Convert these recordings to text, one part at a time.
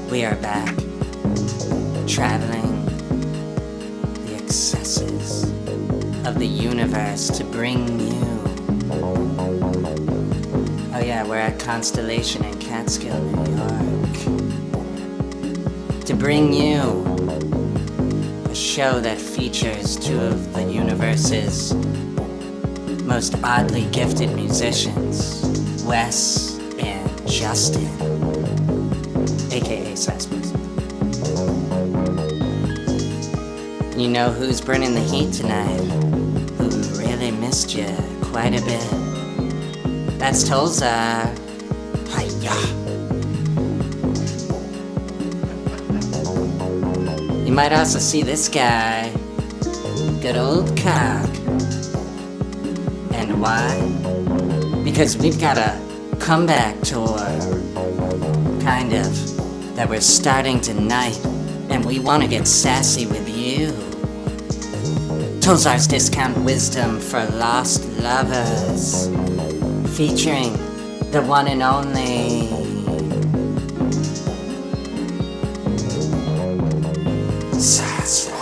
We are back, traveling the excesses of the universe to bring you. Oh yeah, we're at Constellation in Catskill, New York. To bring you a show that features two of the universe's most oddly gifted musicians, Wes and Justin, aka Sass Boys. You know who's burning the heat tonight? Who really missed you quite a bit? That's Tollzar. Hiya. You might also see this guy. Good old Cock. And why? Because we've got a comeback tour, kind of, that we're starting tonight, and we want to get sassy with you. Tollzar's Discount Wisdom for Lost Lovers, featuring the one and only Sass Boys.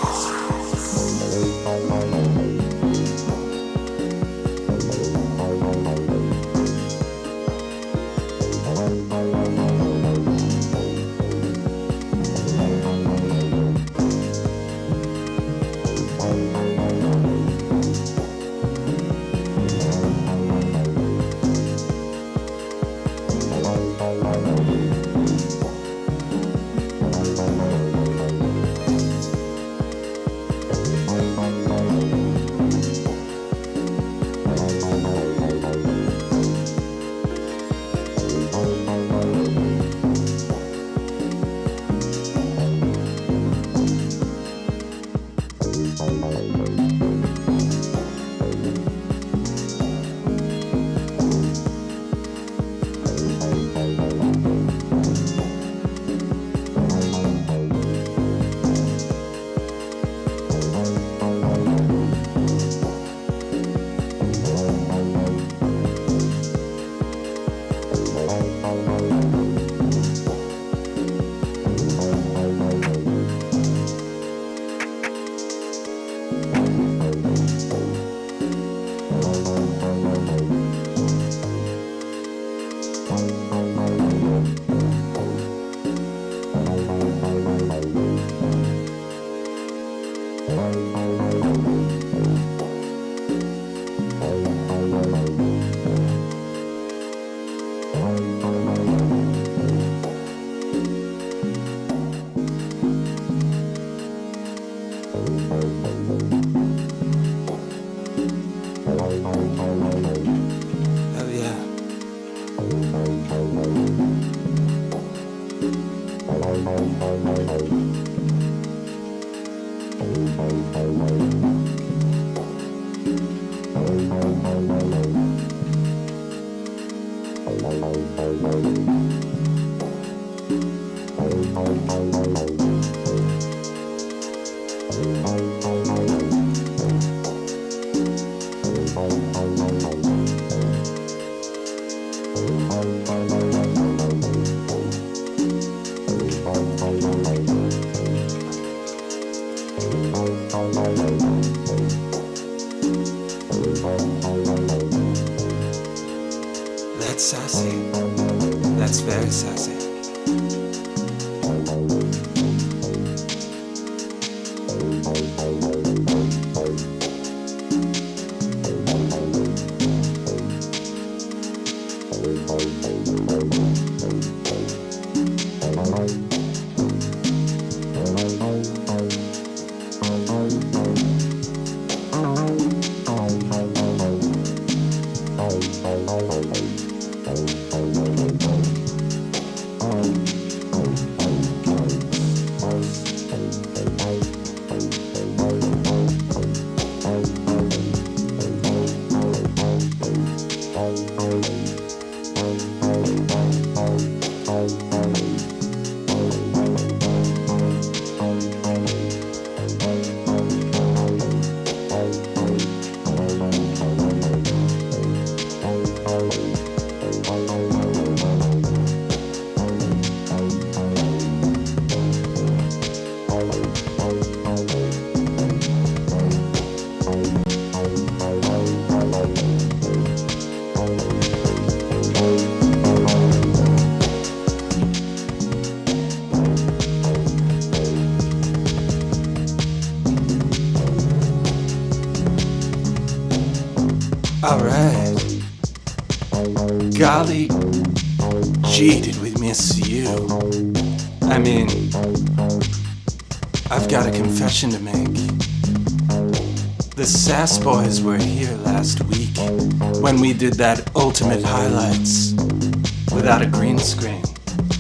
That's sassy. That's very sassy. Alright. Golly gee, did we miss you? I mean, I've got a confession to make. The Sass Boys were here last week when we did that ultimate highlights without a green screen.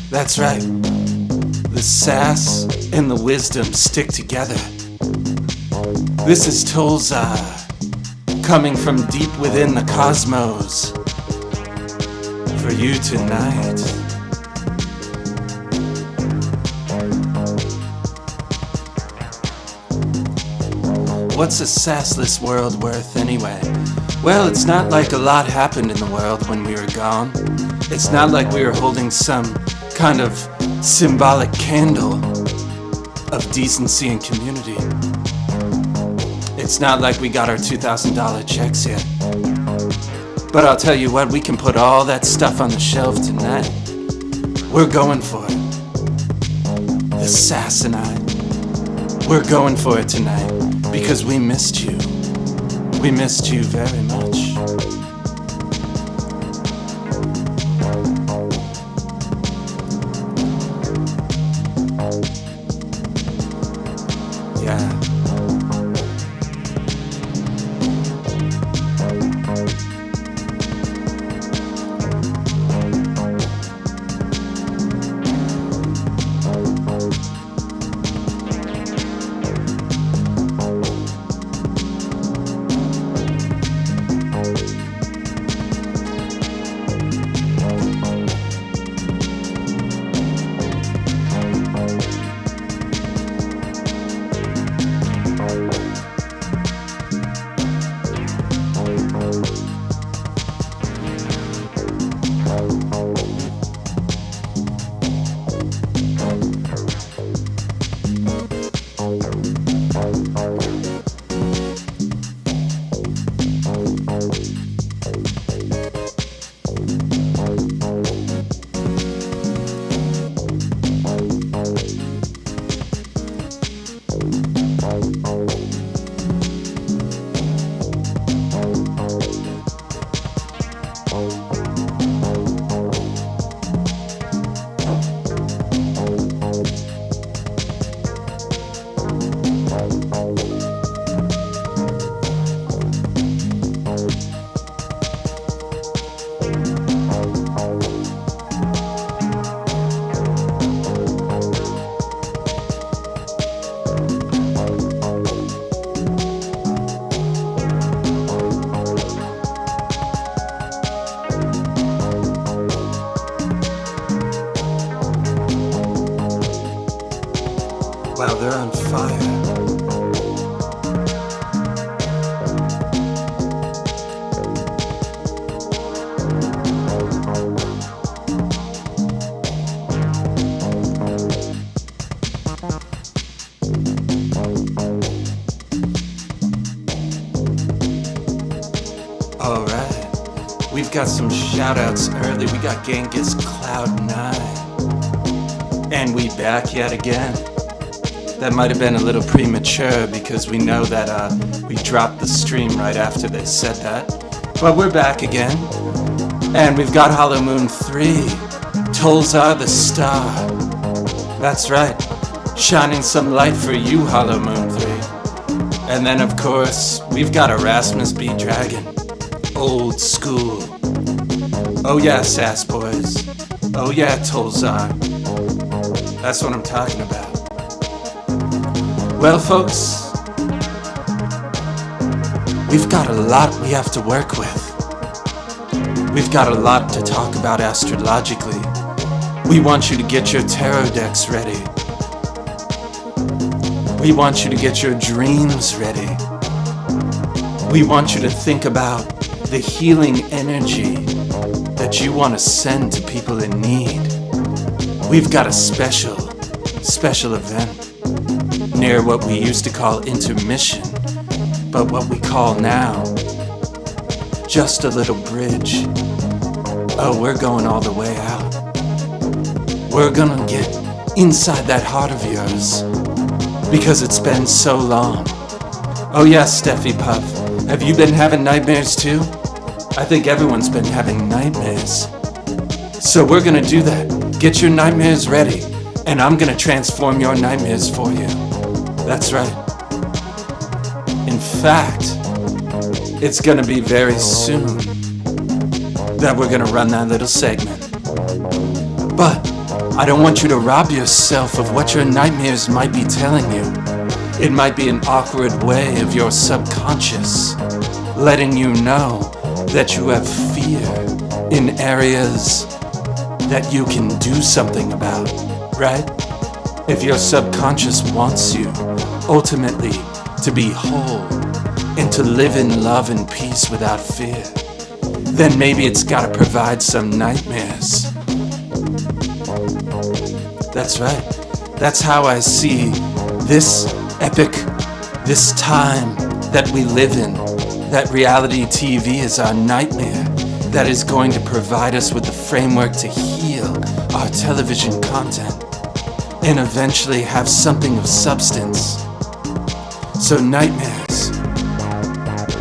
That's right. The sass and the wisdom stick together. This is Tollzar, coming from deep within the cosmos for you tonight. What's a sassless world worth anyway? Well, it's not like a lot happened in the world when we were gone. It's not like we were holding some kind of symbolic candle of decency and community. It's not like we got our $2,000 checks yet. But I'll tell you what, we can put all that stuff on the shelf tonight. We're going for it. The Sass and I. We're going for it tonight because we missed you. We missed you very much. Yeah. Wow, they're on fire. Alright, we've got some shout outs early. We got Genghis Cloud9. And we back yet again. That might have been a little premature because we know that we dropped the stream right after they said that. But we're back again. And we've got Hollow Moon 3. Tollzar the Star. That's right. Shining some light for you, Hollow Moon 3. And then, of course, we've got Erasmus B. Dragon. Old school. Oh yeah, Sass Boys. Oh yeah, Tollzar. That's what I'm talking about. Well, folks, we've got a lot we have to work with. We've got a lot to talk about astrologically. We want you to get your tarot decks ready. We want you to get your dreams ready. We want you to think about the healing energy that you want to send to people in need. We've got a special event. near what we used to call intermission, but what we call now just a little bridge. Oh, we're going all the way out. We're gonna get inside that heart of yours because it's been so long. Oh yes, Steffi Puff, have you been having nightmares too? I think everyone's been having nightmares. So we're gonna do that. Get your nightmares ready, and I'm gonna transform your nightmares for you. That's right. In fact, it's gonna be very soon that we're gonna run that little segment. But I don't want you to rob yourself of what your nightmares might be telling you. It might be an awkward way of your subconscious letting you know that you have fear in areas that you can do something about, right? If your subconscious wants you ultimately to be whole and to live in love and peace without fear, then maybe it's gotta provide some nightmares. That's right. That's how I see this epic, this time that we live in. That reality TV is our nightmare that is going to provide us with the framework to heal our television content and eventually have something of substance. So nightmares,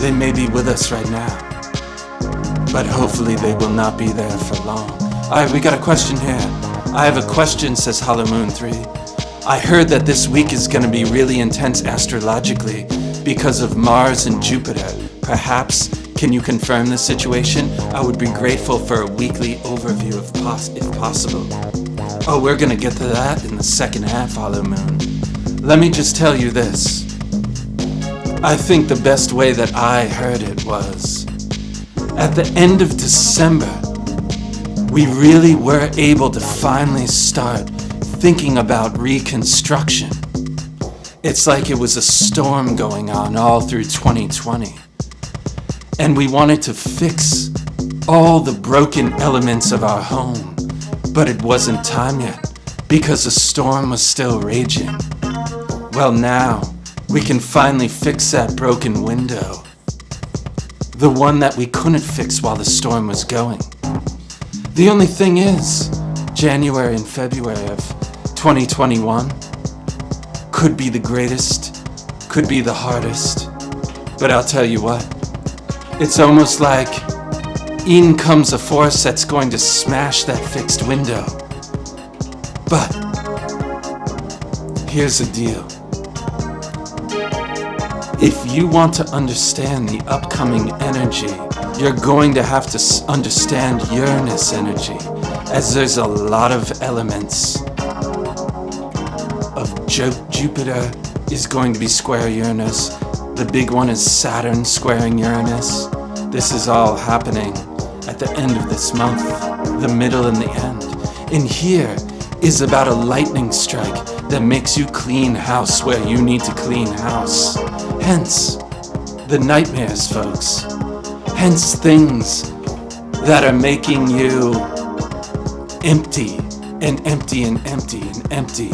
they may be with us right now, but hopefully they will not be there for long. Alright, we got a question here. I have a question, says Hollow Moon 3. I heard that this week is going to be really intense astrologically because of Mars and Jupiter. Perhaps, can you confirm this situation? I would be grateful for a weekly overview if possible. Oh, we're going to get to that in the second half, Hollow Moon. Let me just tell you this. I think the best way that I heard it was, at the end of December, we really were able to finally start thinking about reconstruction. It's like it was a storm going on all through 2020. And we wanted to fix all the broken elements of our home, but it wasn't time yet because the storm was still raging. Well, now we can finally fix that broken window, the one that we couldn't fix while the storm was going. The only thing is, January and February of 2021 could be the greatest, could be the hardest, but I'll tell you what, it's almost like in comes a force that's going to smash that fixed window. But here's the deal. If you want to understand the upcoming energy, you're going to have to understand Uranus energy, as there's a lot of elements of Jupiter is going to be square Uranus. The big one is Saturn squaring Uranus. This is all happening at the end of this month, the middle and the end. And here is about a lightning strike that makes you clean house where you need to clean house. Hence, the nightmares, folks. Hence things that are making you empty and empty and empty and empty.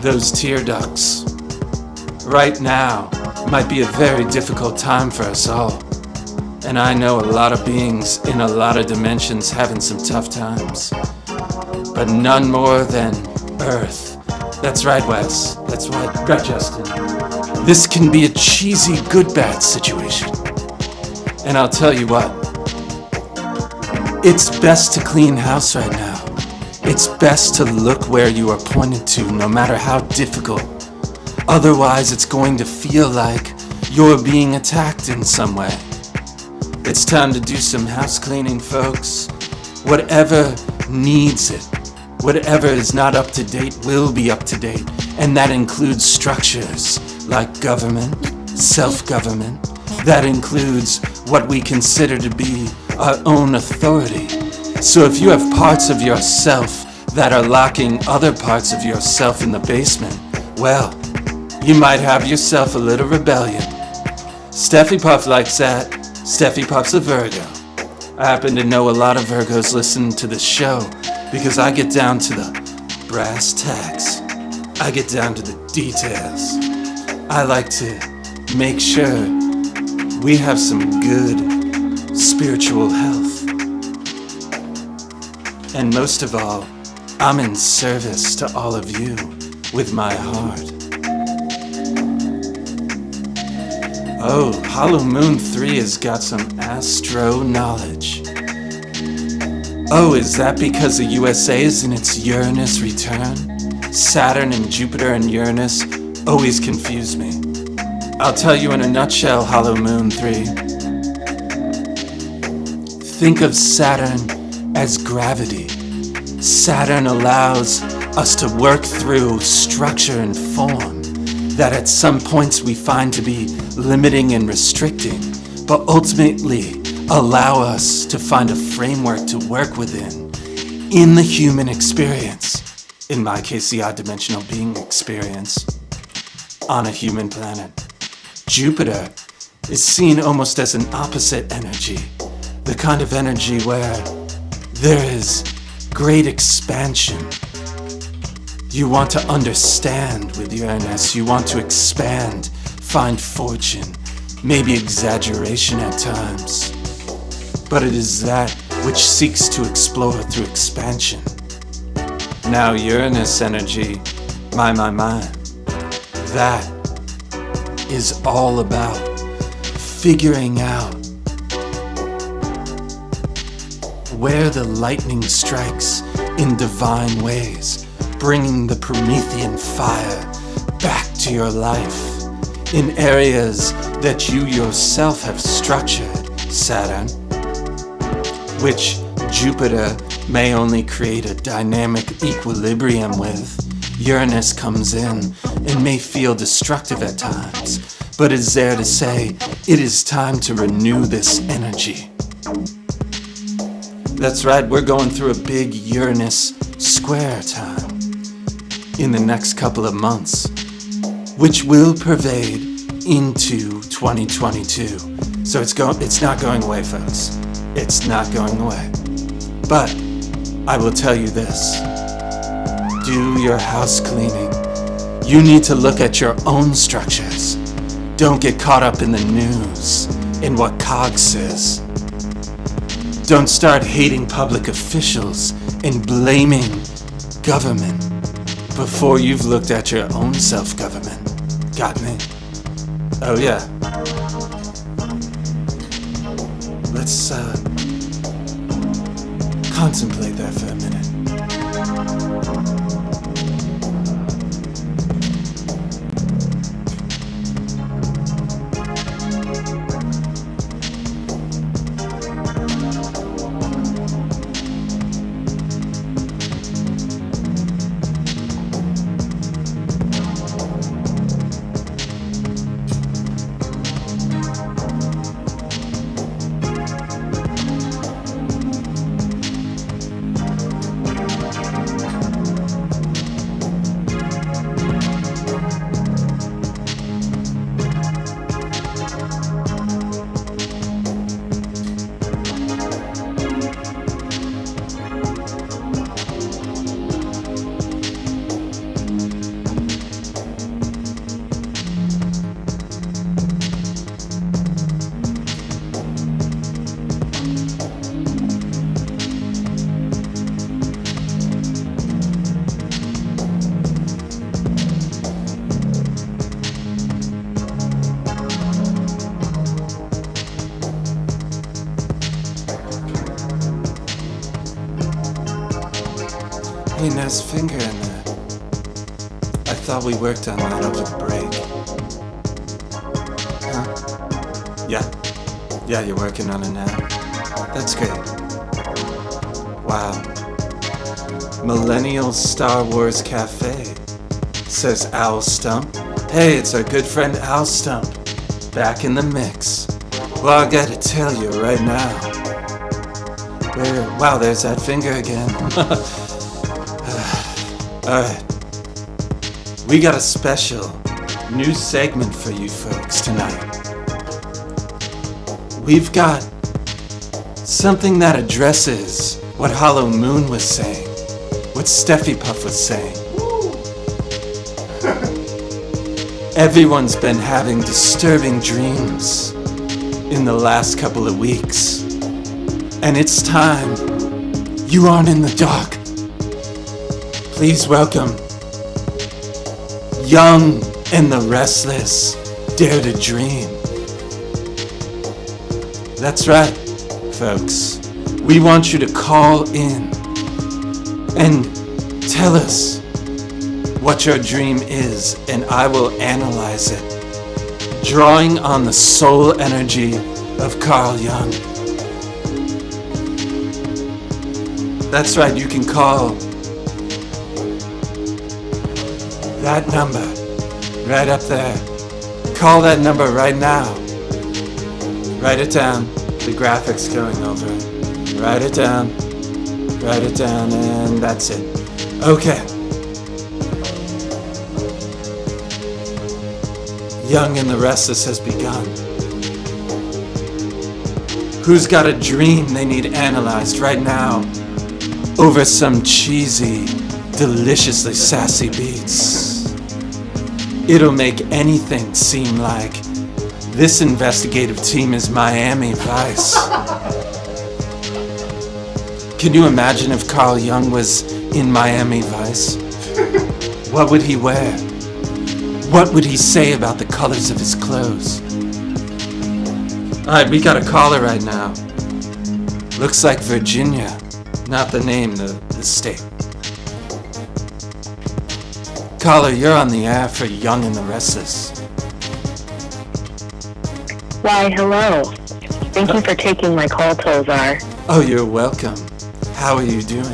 Those tear ducts. Right now might be a very difficult time for us all. And I know a lot of beings in a lot of dimensions having some tough times. But none more than Earth. That's right, Wes. That's right. Right, Justin. This can be a cheesy good-bad situation. And I'll tell you what. It's best to clean house right now. It's best to look where you are pointed to, no matter how difficult. Otherwise, it's going to feel like you're being attacked in some way. It's time to do some house cleaning, folks. Whatever needs it, whatever is not up to date will be up to date. And that includes structures like government, self-government. That includes what we consider to be our own authority. So if you have parts of yourself that are locking other parts of yourself in the basement, well, you might have yourself a little rebellion. Steffi Puff likes that. Steffi Puff's a Virgo. I happen to know a lot of Virgos listen to this show because I get down to the brass tacks. I get down to the details. I like to make sure we have some good spiritual health. And most of all, I'm in service to all of you with my heart. Oh, Hollow Moon 3 has got some astro knowledge. Oh, is that because the USA is in its Uranus return? Saturn and Jupiter and Uranus always confuse me. I'll tell you in a nutshell, Hollow Moon 3. Think of Saturn as gravity. Saturn allows us to work through structure and form that at some points we find to be limiting and restricting, but ultimately allow us to find a framework to work within in the human experience, in my case the odd dimensional being experience, on a human planet. Jupiter is seen almost as an opposite energy, the kind of energy where there is great expansion. You want to understand with Uranus, you want to expand, find fortune, maybe exaggeration at times. But it is that which seeks to explore through expansion. Now Uranus energy, my, that is all about figuring out where the lightning strikes in divine ways, bringing the Promethean fire back to your life in areas that you yourself have structured, Saturn, which Jupiter may only create a dynamic equilibrium with. Uranus comes in and may feel destructive at times, but is there to say it is time to renew this energy. That's right, we're going through a big Uranus square time in the next couple of months, which will pervade into 2022. So it's not going away, folks. It's not going away. But I will tell you this. Do your house cleaning. You need to look at your own structures. Don't get caught up in the news, in what Chaga says. Don't start hating public officials and blaming government before you've looked at your own self-government. Got me? Oh yeah. Let's contemplate that for a minute. Hey, nice finger in there. I thought we worked on that over the break. Huh? Yeah, you're working on it now. That's great. Wow. Millennial Star Wars Cafe, says Owl Stump. Hey, it's our good friend Owl Stump, back in the mix. Well, I gotta tell you right now. Wow, there's that finger again. Alright. We got a special new segment for you folks tonight. We've got something that addresses what Hollow Moon was saying, what Steffi Puff was saying. Everyone's been having disturbing dreams in the last couple of weeks. And it's time. You aren't in the dark. Please welcome Young and the Restless Dare to Dream. That's right, folks. We want you to call in and tell us what your dream is, and I will analyze it, drawing on the soul energy of Carl Jung. That's right, you can call that number right up there. Call that number right now. Write it down. The graphic's going over it. Write it down, and that's it. Okay. Young and the Restless has begun. Who's got a dream they need analyzed right now over some cheesy, deliciously sassy beats? It'll make anything seem like this investigative team is Miami Vice. Can you imagine if Carl Jung was in Miami Vice? What would he wear? What would he say about the colors of his clothes? Alright, we got a caller right now. Looks like Virginia. Not the name, the state. Caller, you're on the air for Young and the Restless. Why, hello. Thank you for taking my call, Tollzar. Oh, you're welcome. How are you doing?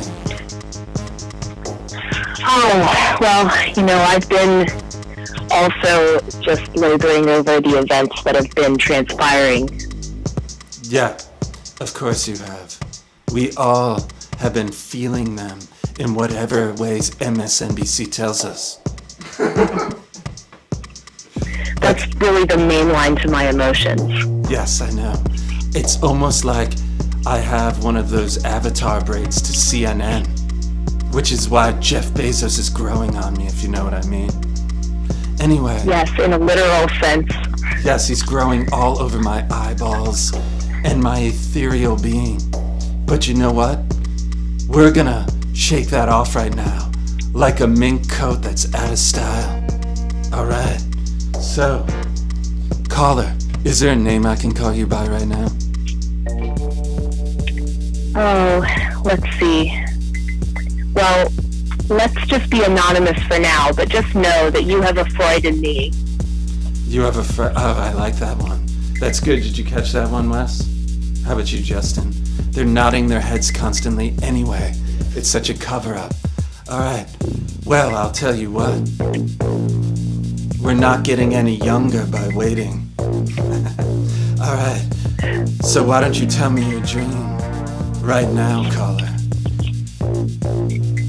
Oh, well, I've been also just laboring over the events that have been transpiring. Yeah, of course you have. We all have been feeling them in whatever ways MSNBC tells us. That's really the main line to my emotions. Yes, I know. It's almost like I have one of those avatar braids to CNN, which is why Jeff Bezos is growing on me, if you know what I mean. Anyway. Yes, in a literal sense. Yes, he's growing all over my eyeballs and my ethereal being. But you know what? We're gonna shake that off right now, like a mink coat that's out of style. Alright. So, caller, is there a name I can call you by right now? Oh, let's see. Well, let's just be anonymous for now, but just know that you have a Freud in me. You have a Freud? Oh, I like that one. That's good. Did you catch that one, Wes? How about you, Justin? They're nodding their heads constantly anyway. It's such a cover-up. Alright. Well, I'll tell you what. We're not getting any younger by waiting. Alright. So why don't you tell me your dream right now, caller?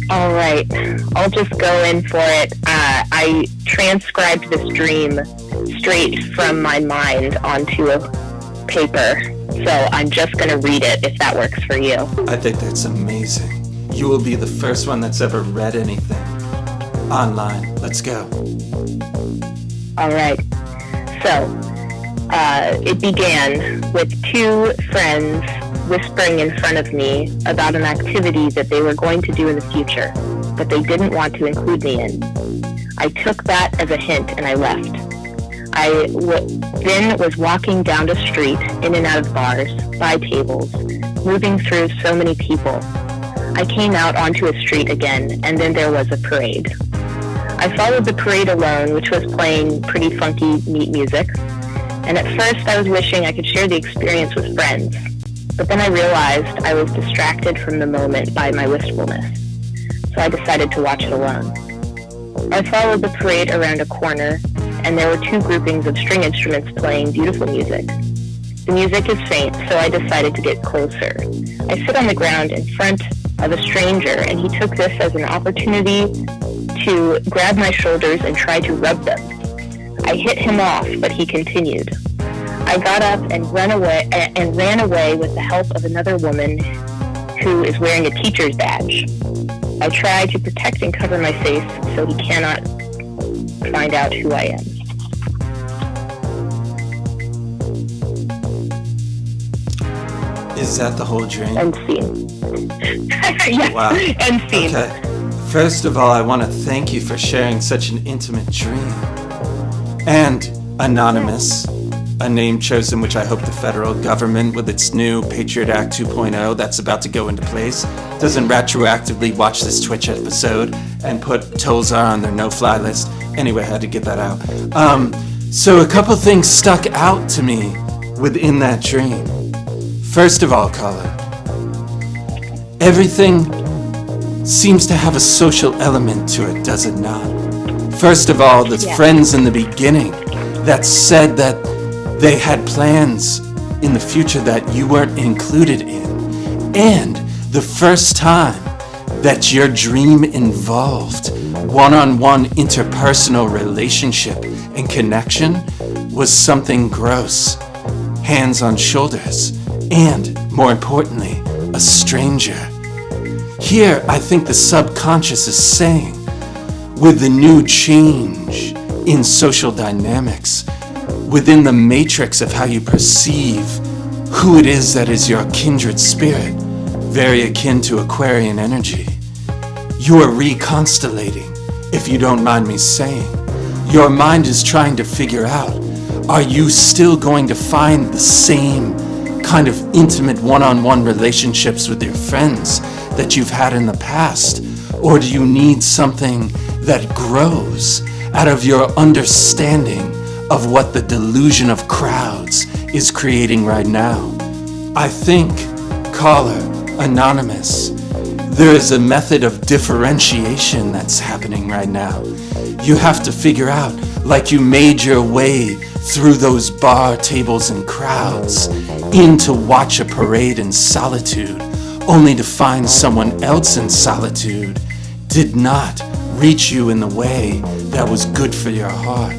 All right, I'll just go in for it. I transcribed this dream straight from my mind onto a paper, so I'm just going to read it if that works for you. I think that's amazing. You will be the first one that's ever read anything online. Let's go. All right, so it began with two friends whispering in front of me about an activity that they were going to do in the future, but they didn't want to include me in. I took that as a hint and I left. I then was walking down the street, in and out of bars, by tables, moving through so many people. I came out onto a street again, and then there was a parade. I followed the parade alone, which was playing pretty funky, neat music, and at first I was wishing I could share the experience with friends. But then I realized I was distracted from the moment by my wistfulness, so I decided to watch it alone. I followed the parade around a corner, and there were two groupings of string instruments playing beautiful music. The music is faint, so I decided to get closer. I sit on the ground in front of a stranger, and he took this as an opportunity to grab my shoulders and try to rub them. I hit him off, but he continued. I got up and ran away with the help of another woman who is wearing a teacher's badge. I try to protect and cover my face so he cannot find out who I am. Is that the whole dream? End scene. Yes, Wow. end scene. Okay. First of all, I want to thank you for sharing such an intimate dream. And Anonymous, a name chosen which I hope the federal government, with its new Patriot Act 2.0 that's about to go into place, doesn't retroactively watch this Twitch episode and put Tollzar on their no-fly list. Anyway, I had to get that out. So a couple things stuck out to me within that dream. First of all, caller, everything seems to have a social element to it, does it not? First of all, the friends in the beginning that said that they had plans in the future that you weren't included in. And the first time that your dream involved one-on-one interpersonal relationship and connection was something gross, hands on shoulders, and, more importantly, a stranger. Here, I think the subconscious is saying, with the new change in social dynamics, within the matrix of how you perceive who it is that is your kindred spirit, very akin to Aquarian energy, you are reconstellating, if you don't mind me saying. Your mind is trying to figure out, are you still going to find the same kind of intimate one-on-one relationships with your friends that you've had in the past? Or do you need something that grows out of your understanding of what the delusion of crowds is creating right now? I think, caller, Anonymous, there is a method of differentiation that's happening right now. You have to figure out, like you made your way through those bar tables and crowds in to watch a parade in solitude, only to find someone else in solitude did not reach you in the way that was good for your heart.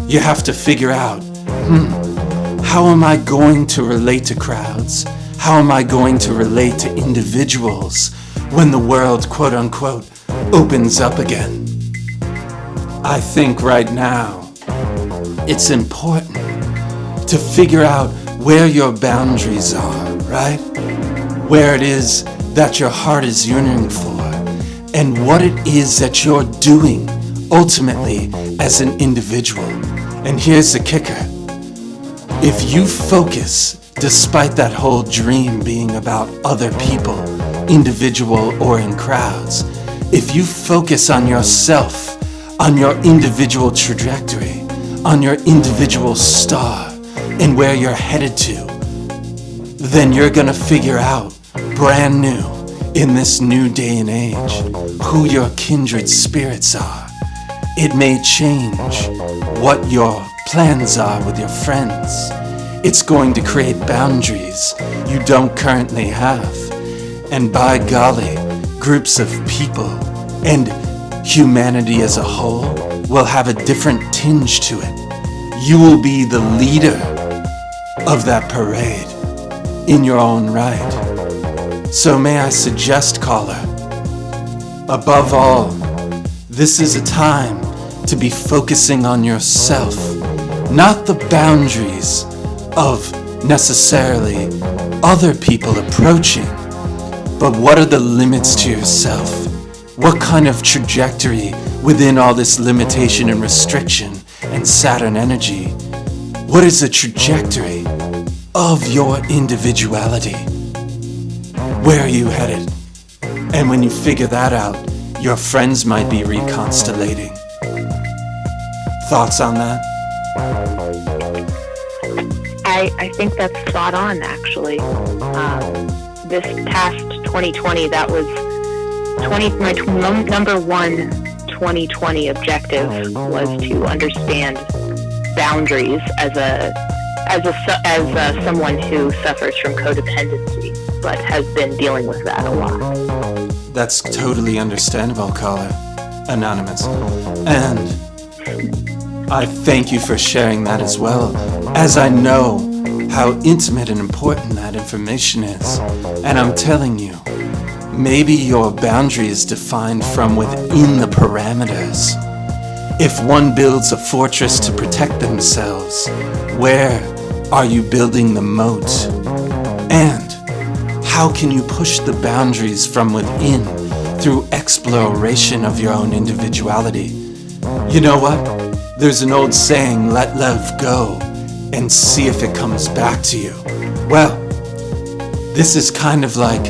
You have to figure out, how am I going to relate to crowds? How am I going to relate to individuals when the world, quote unquote, opens up again? I think right now, it's important to figure out where your boundaries are, right? Where it is that your heart is yearning for, and what it is that you're doing ultimately as an individual. And here's the kicker. If you focus, despite that whole dream being about other people, individual or in crowds, if you focus on yourself, on your individual trajectory, on your individual star, and where you're headed to, then you're gonna figure out, brand new, in this new day and age, who your kindred spirits are. It may change what your plans are with your friends. It's going to create boundaries you don't currently have. And by golly, groups of people and humanity as a whole will have a different tinge to it. You will be the leader of that parade in your own right. So may I suggest, caller, above all, this is a time to be focusing on yourself, not the boundaries of necessarily other people approaching, but what are the limits to yourself? What kind of trajectory within all this limitation and restriction and Saturn energy? What is the trajectory of your individuality? Where are you headed? And when you figure that out, your friends might be reconstellating. Thoughts on that? I think that's spot on, actually. This past 2020, that was my number one 2020 objective was to understand boundaries as someone who suffers from codependency, but has been dealing with that a lot. That's totally understandable, caller, Anonymous. And I thank you for sharing that as well, as I know how intimate and important that information is. And I'm telling you, maybe your boundary is defined from within the parameters. If one builds a fortress to protect themselves, where are you building the moat? And how can you push the boundaries from within through exploration of your own individuality? You know what? There's an old saying, let love go and see if it comes back to you. Well, this is kind of like,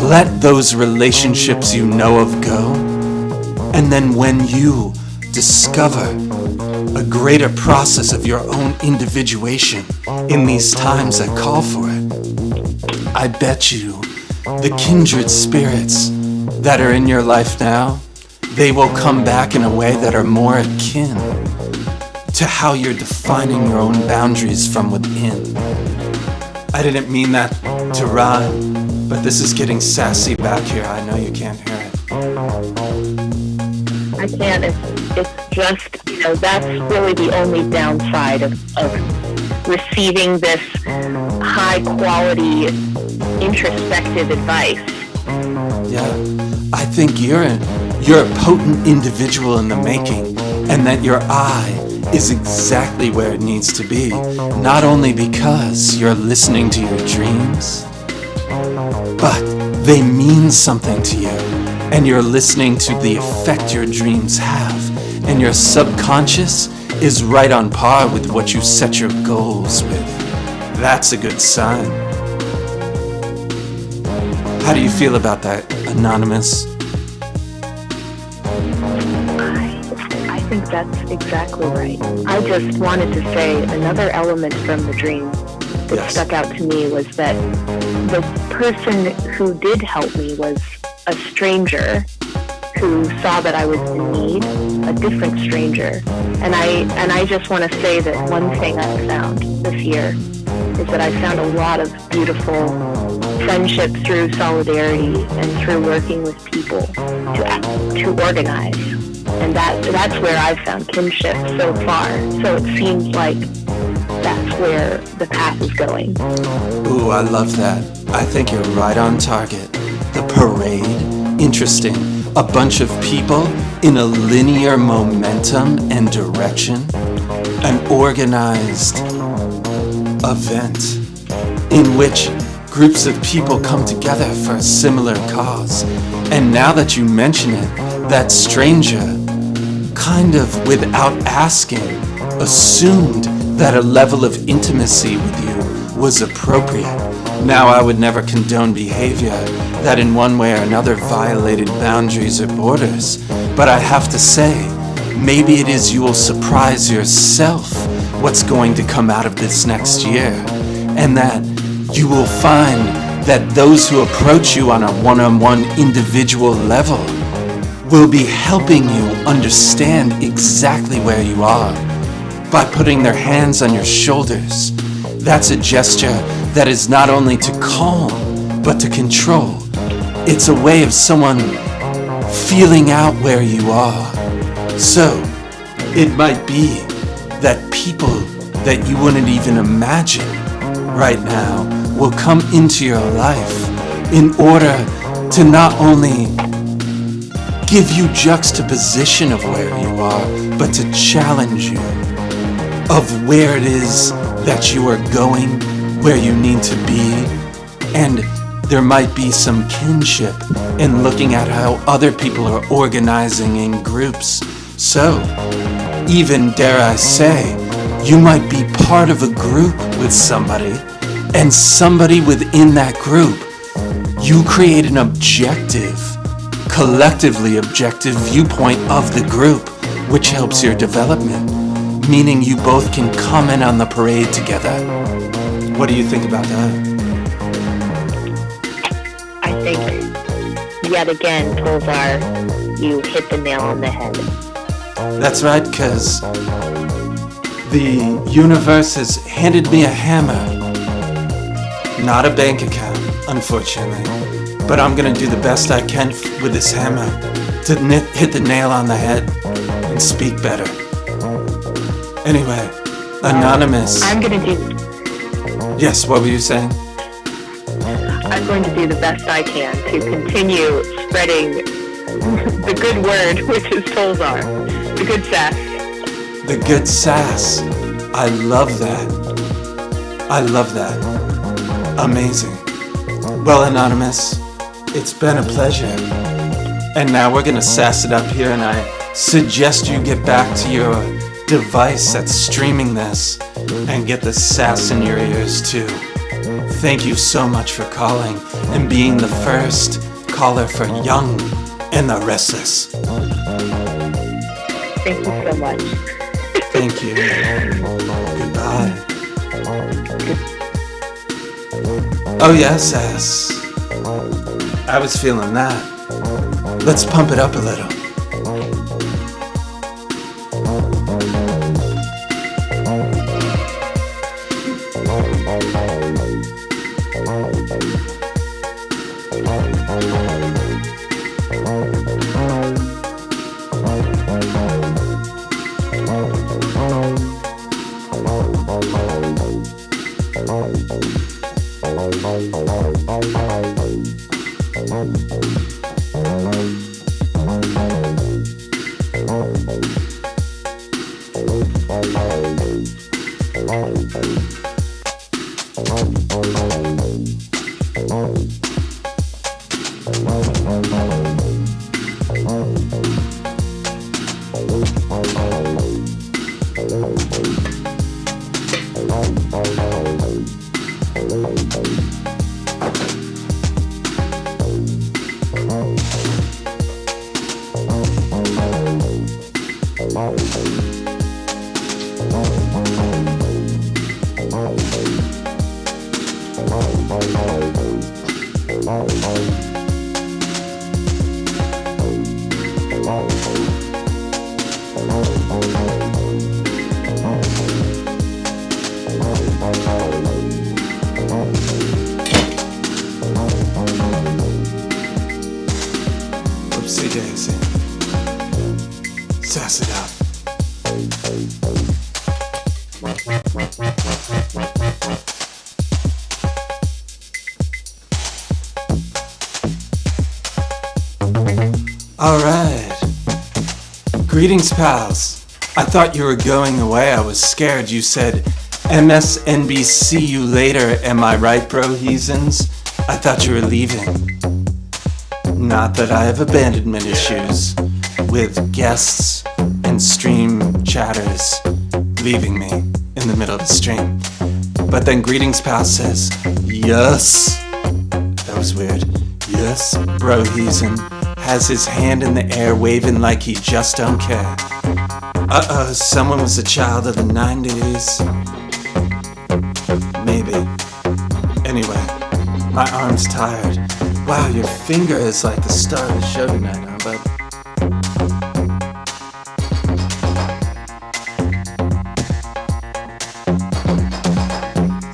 let those relationships you know of go, and then when you discover a greater process of your own individuation in these times that call for it, I bet you the kindred spirits that are in your life now, they will come back in a way that are more akin to how you're defining your own boundaries from within. I didn't mean that to rhyme, but this is getting sassy back here. I know you can't hear it. I can't. It's just, that's really the only downside of receiving this high quality introspective advice. Yeah, I think you're a potent individual in the making, and that your eye is exactly where it needs to be, not only because you're listening to your dreams, but they mean something to you, and you're listening to the effect your dreams have, and your subconscious is right on par with what you set your goals with. That's a good sign. How do you feel about that, Anonymous? I think that's exactly right. I just wanted to say another element from the dream that stuck out to me was that the person who did help me was a stranger who saw that I was in need, a different stranger. And I just want to say that one thing I've found this year is that I found a lot of beautiful friendship through solidarity and through working with people to organize. And that's where I've found kinship so far. So it seems like that's where the path is going. Ooh, I love that. I think you're right on target. The parade, interesting. A bunch of people in a linear momentum and direction. An organized event in which groups of people come together for a similar cause. And now that you mention it, that stranger, kind of without asking, assumed that a level of intimacy with you was appropriate. Now, I would never condone behavior that in one way or another violated boundaries or borders, but I have to say, maybe it is you will surprise yourself what's going to come out of this next year, and that you will find that those who approach you on a one-on-one individual level will be helping you understand exactly where you are by putting their hands on your shoulders. That's a gesture that is not only to calm, but to control. It's a way of someone feeling out where you are. So, it might be that people that you wouldn't even imagine right now will come into your life in order to not only give you juxtaposition of where you are, but to challenge you of where it is that you are going, where you need to be. And there might be some kinship in looking at how other people are organizing in groups. So, even dare I say, you might be part of a group with somebody, and somebody within that group, you create an objective, collectively objective viewpoint of the group, which helps your development, meaning you both can comment on the parade together. What do you think about that? I think, yet again, Tollzar, you hit the nail on the head. That's right, because the universe has handed me a hammer, not a bank account, unfortunately. But I'm gonna do the best I can with this hammer to hit the nail on the head and speak better. Anyway, Anonymous. I'm going to do... Yes, what were you saying? I'm going to do the best I can to continue spreading the good word, which is Tollzar. The good sass. The good sass. I love that. I love that. Amazing. Well, Anonymous, it's been a pleasure. And now we're gonna sass it up here, and I suggest you get back to your device that's streaming this and get the sass in your ears too. Thank you so much for calling and being the first caller for Young and the Restless. Thank you so much. Thank you. Goodbye. Oh yeah, Sass. I was feeling that. Let's pump it up a little. Oopsie daisy. Sass it up. All right. Greetings, pals. I thought you were going away. I was scared. You said, MSNBC you later. Am I right, bro heathens? I thought you were leaving. Not that I have abandonment issues with guests and stream chatters leaving me in the middle of the stream. But then Greetings Pal says, yes. That was weird. Yes, bro heathen has his hand in the air waving like he just don't care. Uh-oh, someone was a child of the 90s. Maybe. Anyway, my arm's tired. Wow, your finger is like the star of the show tonight, huh, bud?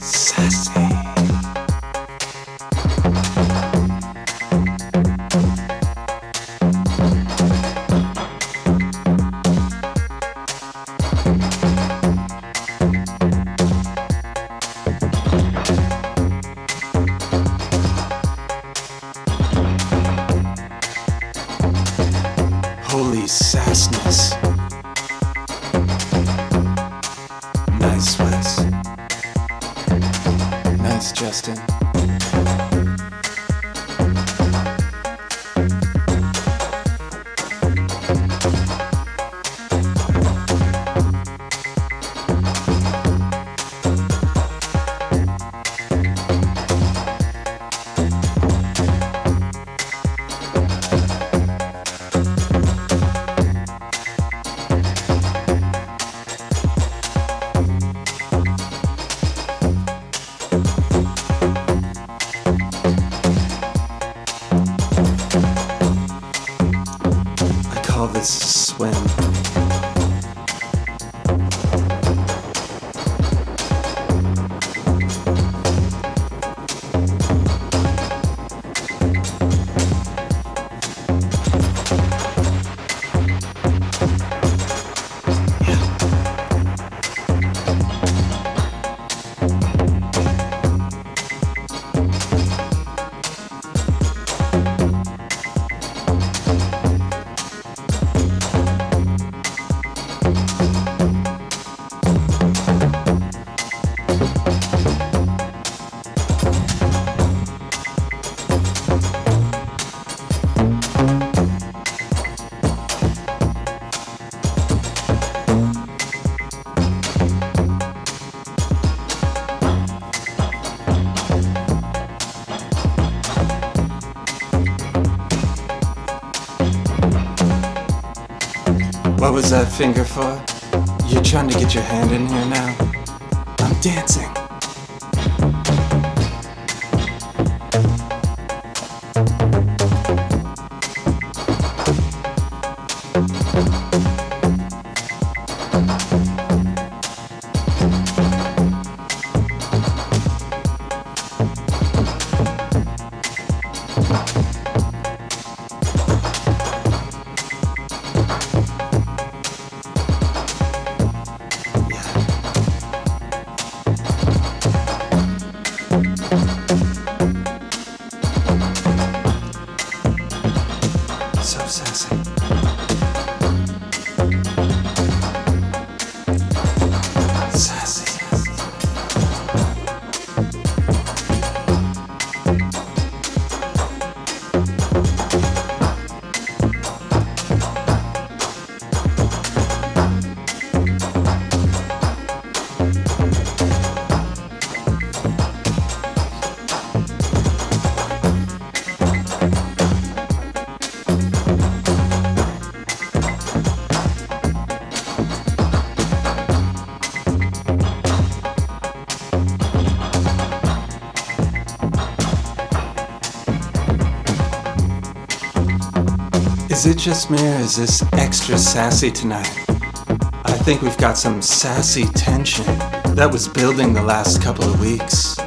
Sassy. Holy sassness. Nice, Wes. Nice, Justin. What was that finger for? You're trying to get your hand in here now? I'm dancing. So sassy. Sassy. Is it just me or is this extra sassy tonight? I think we've got some sassy tension that was building the last couple of weeks.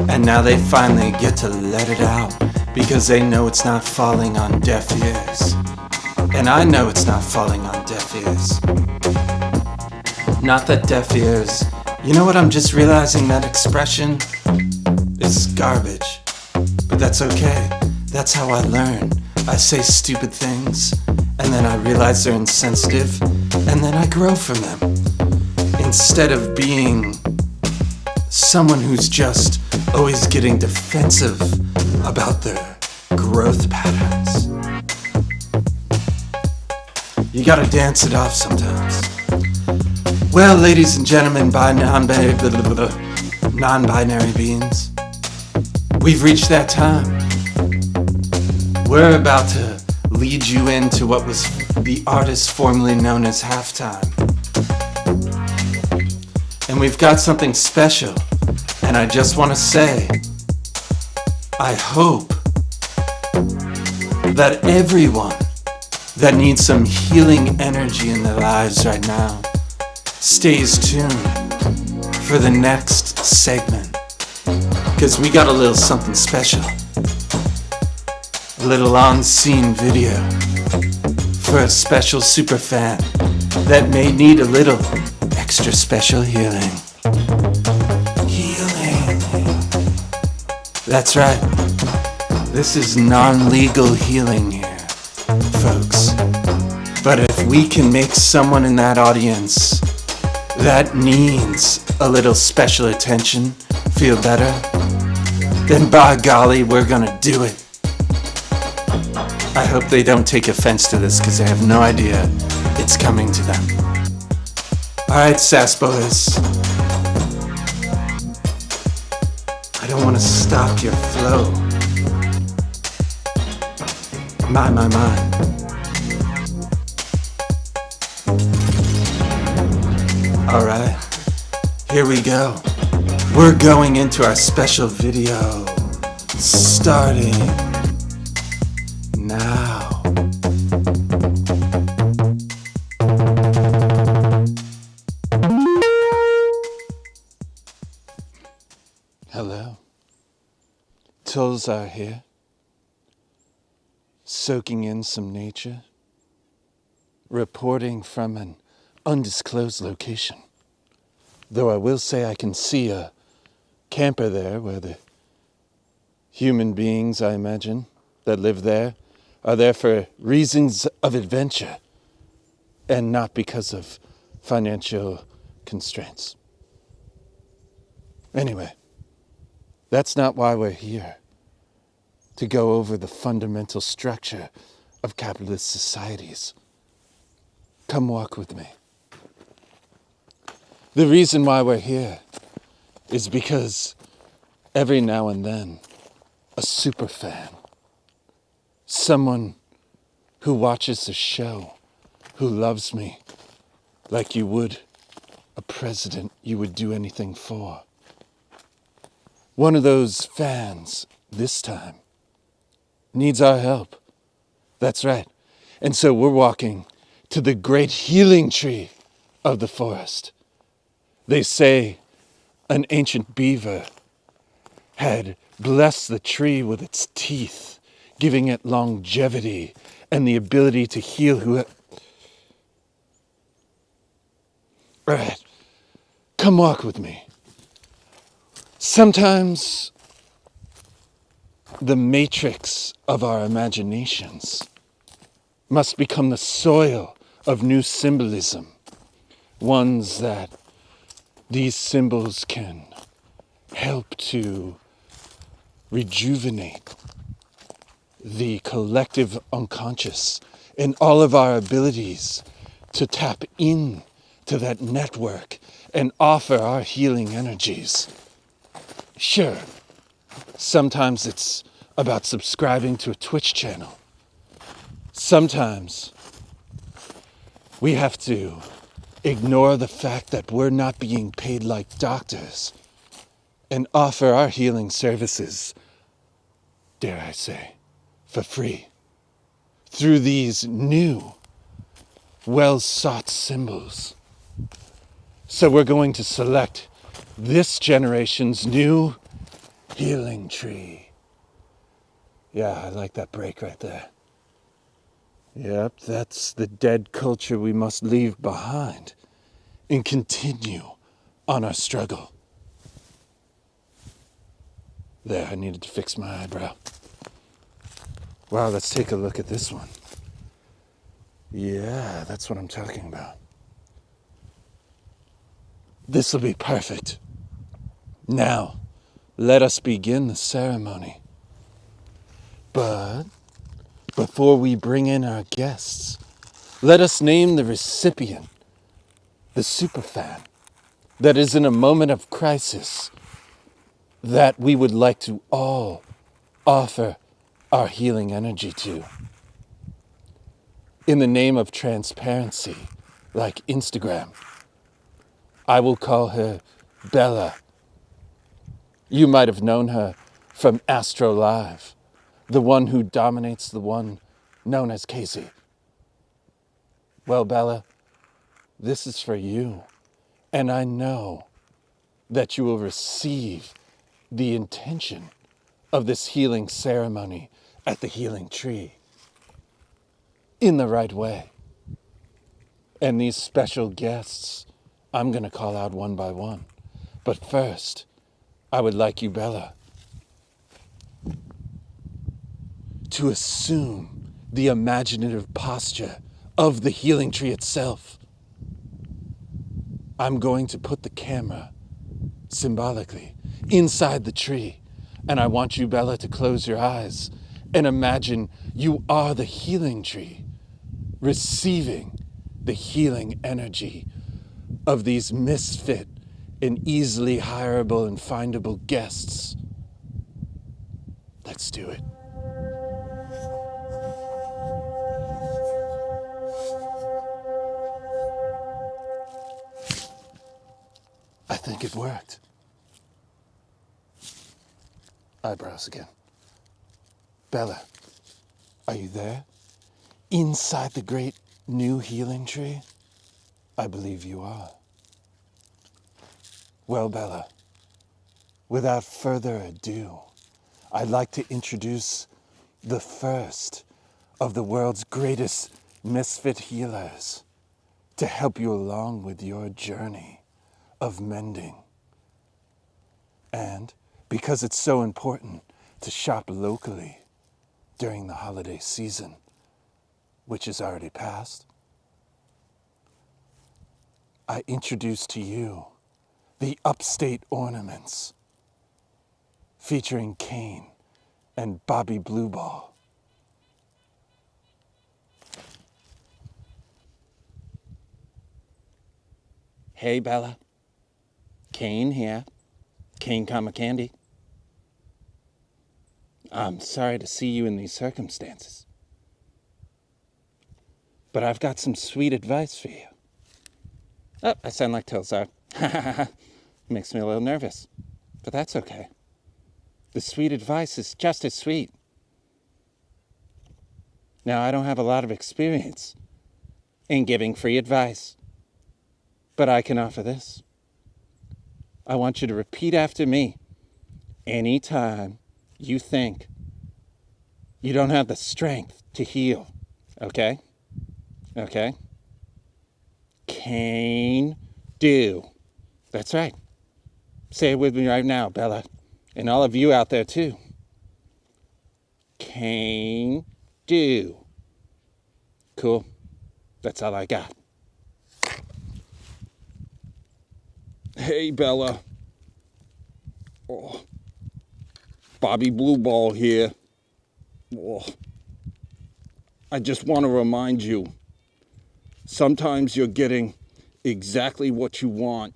And now they finally get to let it out because they know it's not falling on deaf ears. And I know it's not falling on deaf ears. Not that deaf ears. You know what, I'm just realizing that expression is garbage. But that's okay. That's how I learn. I say stupid things, and then I realize they're insensitive, and then I grow from them. Instead of being someone who's just always getting defensive about their growth patterns. You gotta dance it off sometimes. Well, ladies and gentlemen, non-binary beings, we've reached that time. We're about to lead you into what was the artist formerly known as Halftime. And we've got something special. And I just want to say, I hope that everyone that needs some healing energy in their lives right now stays tuned for the next segment. Because we got a little something special. A little on-scene video for a special super fan that may need a little extra special healing. Healing. That's right. This is non-legal healing here, folks. But if we can make someone in that audience that needs a little special attention feel better, then by golly, we're gonna do it. I hope they don't take offense to this because they have no idea it's coming to them. Alright, Sass Boys. I don't want to stop your flow. My. Alright, here we go. We're going into our special video. Starting now. Hello. Tollzar here. Soaking in some nature. Reporting from an undisclosed location. Though I will say I can see a camper there where the human beings, I imagine, that live there are there for reasons of adventure and not because of financial constraints. Anyway, that's not why we're here. To go over the fundamental structure of capitalist societies. Come walk with me. The reason why we're here is because every now and then, a super fan, someone who watches the show, who loves me like you would a president you would do anything for. One of those fans, this time, needs our help. That's right. And so we're walking to the great healing tree of the forest. They say an ancient beaver had blessed the tree with its teeth, giving it longevity and the ability to heal who... All right, come walk with me. Sometimes the matrix of our imaginations must become the soil of new symbolism, ones that these symbols can help to rejuvenate the collective unconscious and all of our abilities to tap in to that network and offer our healing energies. Sure, sometimes it's about subscribing to a Twitch channel. Sometimes we have to ignore the fact that we're not being paid like doctors and offer our healing services, dare I say, for free through these new, well-sought symbols. So we're going to select this generation's new healing tree. Yeah, I like that break right there. Yep, that's the dead culture we must leave behind and continue on our struggle. There, I needed to fix my eyebrow. Wow, let's take a look at this one. Yeah, that's what I'm talking about. This'll be perfect. Now, let us begin the ceremony. But before we bring in our guests, let us name the recipient, the superfan, that is in a moment of crisis that we would like to all offer our healing energy to. In the name of transparency, like Instagram, I will call her Bella. You might have known her from Astro Live, the one who dominates the one known as Casey. Well, Bella, this is for you, and I know that you will receive the intention of this healing ceremony at the healing tree in the right way. And these special guests, I'm going to call out one by one. But first, I would like you, Bella, to assume the imaginative posture of the healing tree itself. I'm going to put the camera, symbolically, inside the tree. And I want you, Bella, to close your eyes and imagine you are the healing tree, receiving the healing energy of these misfit and easily hireable and findable guests. Let's do it. I think it worked. Eyebrows again. Bella, are you there? Inside the great new healing tree? I believe you are. Well, Bella, without further ado, I'd like to introduce the first of the world's greatest misfit healers to help you along with your journey of mending. And because it's so important to shop locally during the holiday season, which is already past, I introduce to you the Upstate Ornaments, featuring Kane and Bobby Blueball. Hey, Bella. Kane here. Kane Kama Candy. I'm sorry to see you in these circumstances. But I've got some sweet advice for you. Oh, I sound like Tollzar. Makes me a little nervous. But that's okay. The sweet advice is just as sweet. Now, I don't have a lot of experience in giving free advice, but I can offer this. I want you to repeat after me anytime you think you don't have the strength to heal. Okay? Okay? Can do. That's right. Say it with me right now, Bella. And all of you out there too. Can do. Cool. That's all I got. Hey, Bella. Oh. Bobby Blue Ball here. Oh. I just want to remind you, sometimes you're getting exactly what you want,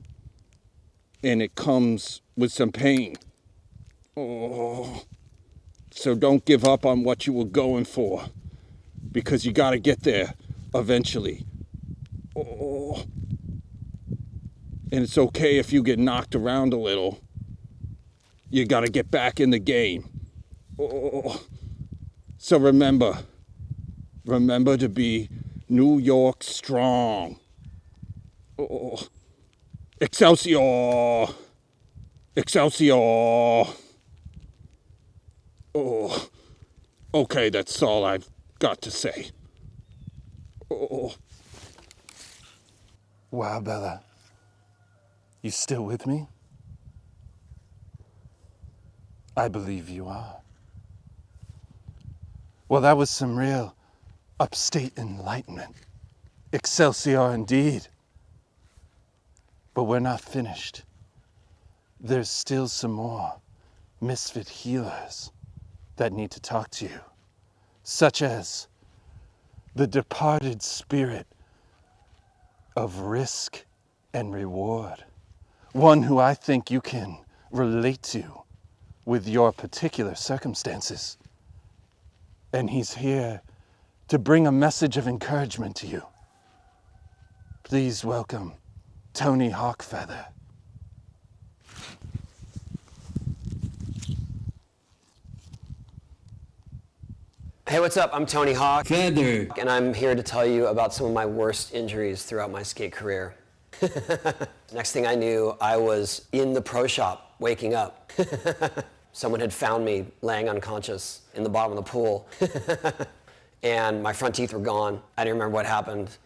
and it comes with some pain. Oh. So don't give up on what you were going for, because you got to get there eventually. Oh. And it's okay if you get knocked around a little. You got to get back in the game. Oh. So remember to be New York strong. Oh. Excelsior! Excelsior! Oh. Okay, that's all I've got to say. Oh. Wow, Bella. You still with me? I believe you are. Well, that was some real upstate enlightenment. Excelsior indeed. But we're not finished. There's still some more misfit healers that need to talk to you, such as the departed spirit of risk and reward, one who I think you can relate to with your particular circumstances. And he's here to bring a message of encouragement to you. Please welcome Tony Hawkfeather. Hey, what's up? I'm Tony Hawk. Feather. And I'm here to tell you about some of my worst injuries throughout my skate career. Next thing I knew, I was in the pro shop, waking up. Someone had found me laying unconscious in the bottom of the pool. And my front teeth were gone. I didn't remember what happened.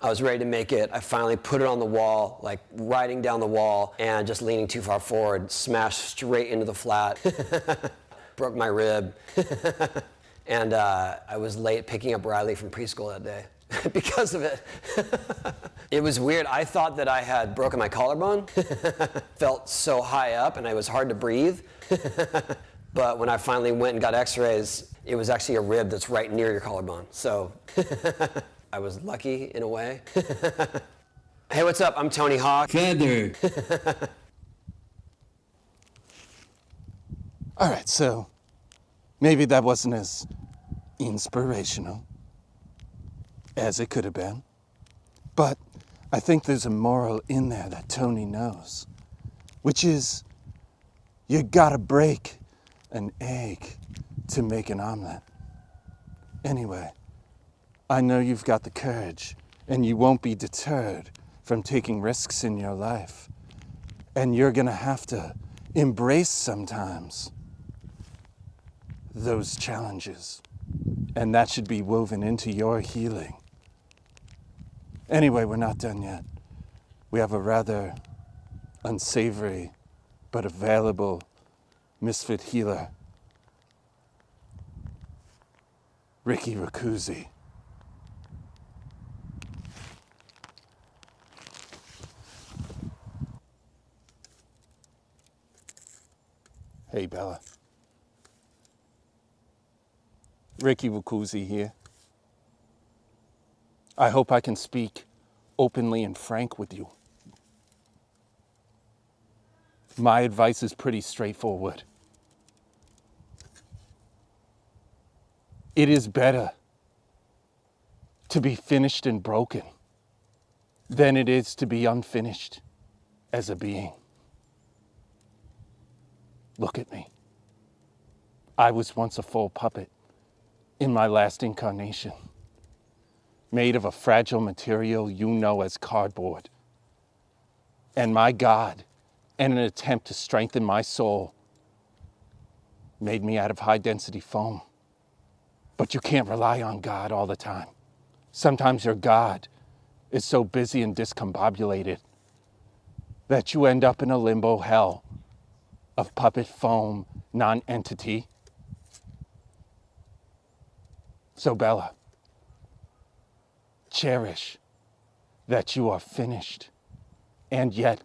I was ready to make it. I finally put it on the wall, like riding down the wall, and just leaning too far forward, smashed straight into the flat. Broke my rib. And I was late picking up Riley from preschool that day because of it. It was weird. I thought that I had broken my collarbone. Felt so high up and it was hard to breathe. But when I finally went and got x-rays, it was actually a rib that's right near your collarbone. So I was lucky in a way. Hey, what's up? I'm Tony Hawk. Feather. All right, so maybe that wasn't as inspirational as it could have been. But I think there's a moral in there that Tony knows, which is you gotta break an egg to make an omelet. Anyway, I know you've got the courage and you won't be deterred from taking risks in your life. And you're gonna have to embrace sometimes those challenges. And that should be woven into your healing. Anyway, we're not done yet. We have a rather unsavory but available misfit healer, Ricky Racuzzi. Hey, Bella. Ricky Racuzzi here. I hope I can speak openly and frank with you. My advice is pretty straightforward. It is better to be finished and broken than it is to be unfinished as a being. Look at me. I was once a full puppet in my last incarnation, made of a fragile material you know as cardboard. And my God, in an attempt to strengthen my soul, made me out of high-density foam. But you can't rely on God all the time. Sometimes your God is so busy and discombobulated that you end up in a limbo hell of puppet foam non-entity. So Bella, cherish that you are finished and yet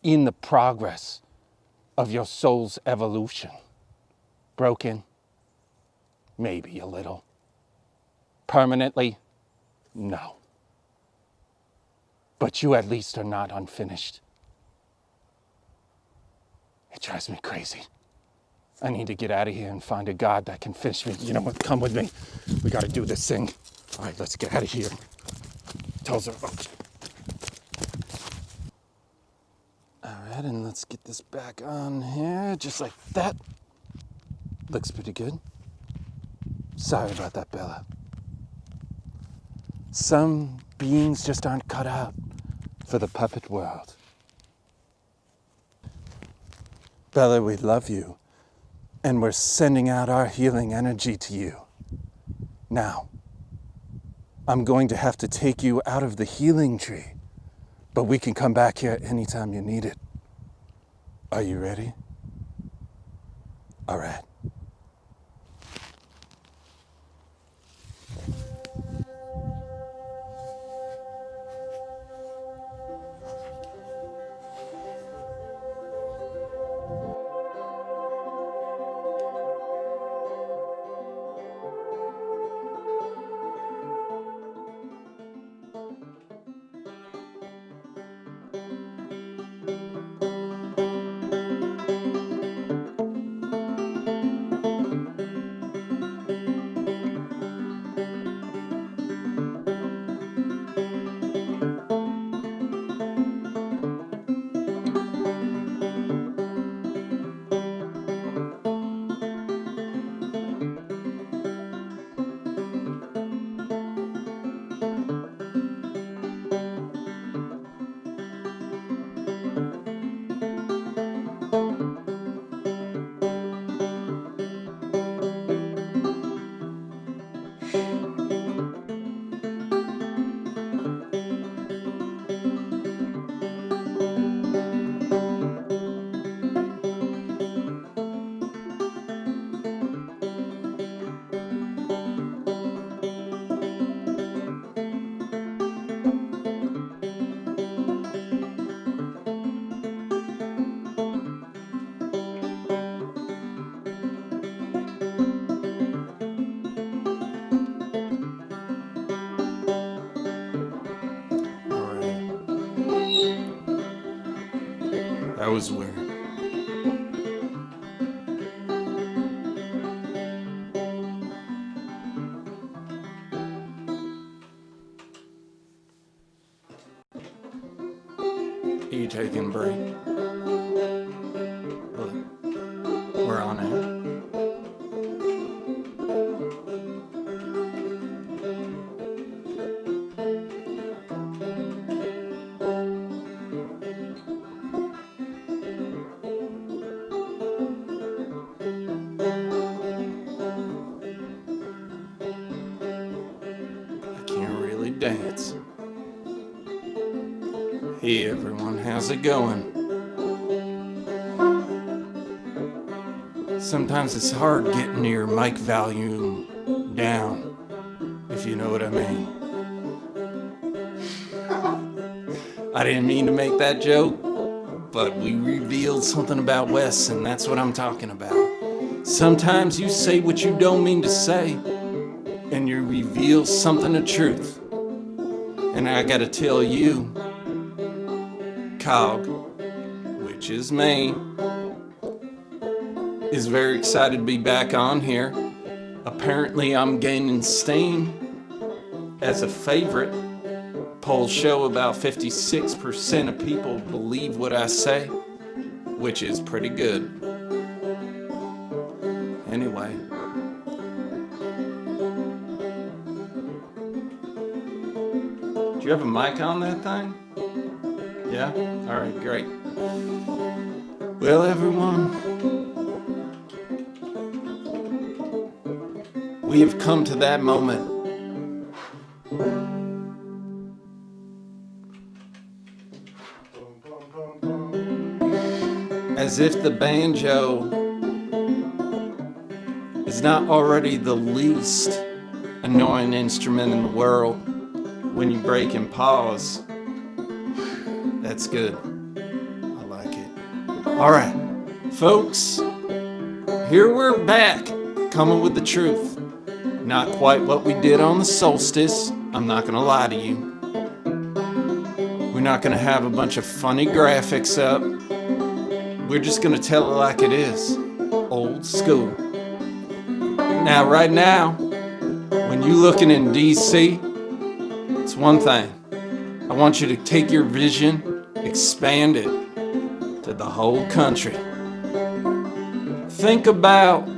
in the progress of your soul's evolution. Broken, maybe a little. Permanently, no. But you at least are not unfinished. It drives me crazy. I need to get out of here and find a God that can finish me. You know what? Come with me. We gotta do this thing. All right, let's get out of here. Tollzar. All right, and let's get this back on here, just like that. Looks pretty good. Sorry about that, Bella. Some beings just aren't cut out for the puppet world. Bella, we love you, and we're sending out our healing energy to you. Now, I'm going to have to take you out of the healing tree, but we can come back here anytime you need it. Are you ready? All right. That was weird. Are you taking a break? Look, we're on it. Dance. Hey everyone, how's it going? Sometimes it's hard getting your mic volume down, if you know what I mean. I didn't mean to make that joke, but we revealed something about Wes, and that's what I'm talking about. Sometimes you say what you don't mean to say, and you reveal something of truth. And I gotta tell you, Cog, which is me, is very excited to be back on here. Apparently I'm gaining steam as a favorite. Polls show about 56% of people believe what I say, which is pretty good. Anyway. Do you have a mic on that thing? Yeah? Alright, great. Well, everyone, we have come to that moment. As if the banjo is not already the least annoying instrument in the world. When you break and pause, that's good. I like it. All right, folks, here we're back, coming with the truth. Not quite what we did on the solstice, I'm not gonna lie to you. We're not gonna have a bunch of funny graphics up. We're just gonna tell it like it is, old school. Now, right now, when you're looking in DC, it's one thing. I want you to take your vision, expand it to the whole country. Think about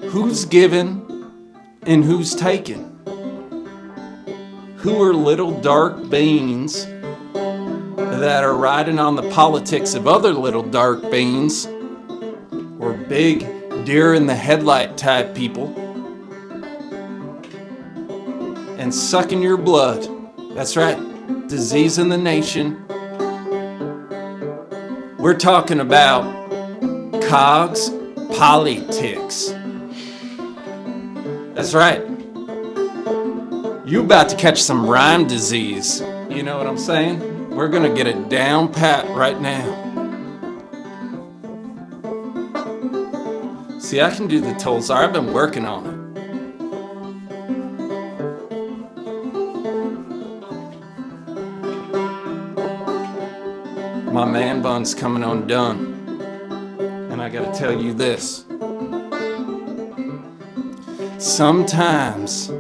who's giving and who's taking. Who are little dark beings that are riding on the politics of other little dark beings, or big deer in the headlight type people, and sucking your blood. That's right, disease in the nation. We're talking about cogs politics. That's right. You about to catch some rhyme disease. You know what I'm saying? We're gonna get it down pat right now. See, I can do the Tollzar. I've been working on it. My man bun's coming undone. And I gotta tell you this. Sometimes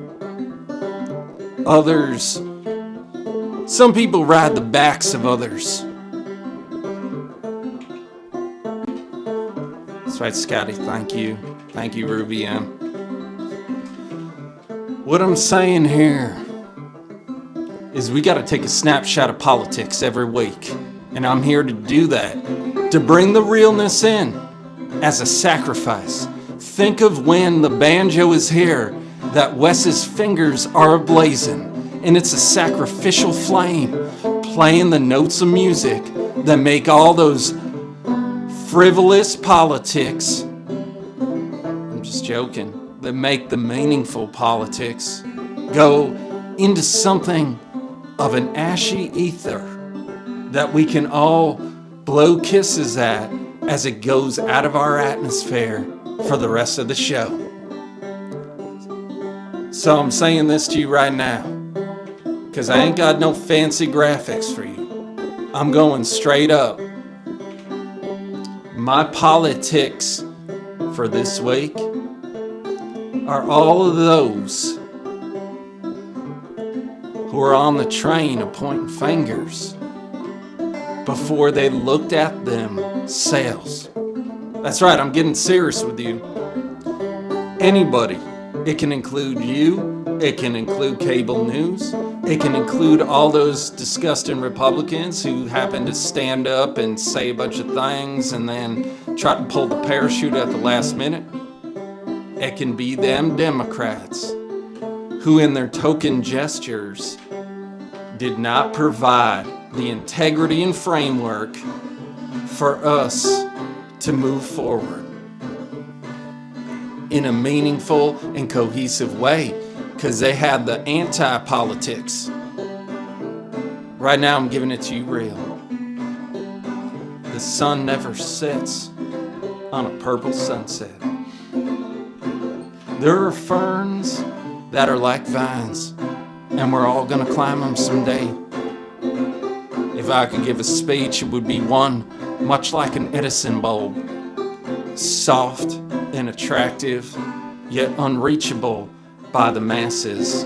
some people ride the backs of others. That's right, Scotty, thank you. Thank you, Ruby M. What I'm saying here is we gotta take a snapshot of politics every week. And I'm here to do that, to bring the realness in as a sacrifice. Think of when the banjo is here, that Wes's fingers are ablazing, and it's a sacrificial flame, playing the notes of music that make all those frivolous politics, I'm just joking, that make the meaningful politics go into something of an ashy ether that we can all blow kisses at as it goes out of our atmosphere for the rest of the show. So I'm saying this to you right now, because I ain't got no fancy graphics for you. I'm going straight up. My politics for this week are all of those who are on the train of pointing fingers before they looked at themselves. That's right, I'm getting serious with you. Anybody. It can include you. It can include cable news. It can include all those disgusting Republicans who happen to stand up and say a bunch of things and then try to pull the parachute at the last minute. It can be them Democrats who in their token gestures did not provide the integrity and framework for us to move forward in a meaningful and cohesive way, because they had the anti-politics. Right now I'm giving it to you real. The sun never sets on a purple sunset. There are ferns that are like vines, and we're all gonna climb them someday. If I could give a speech, it would be one much like an Edison bulb, soft and attractive, yet unreachable by the masses.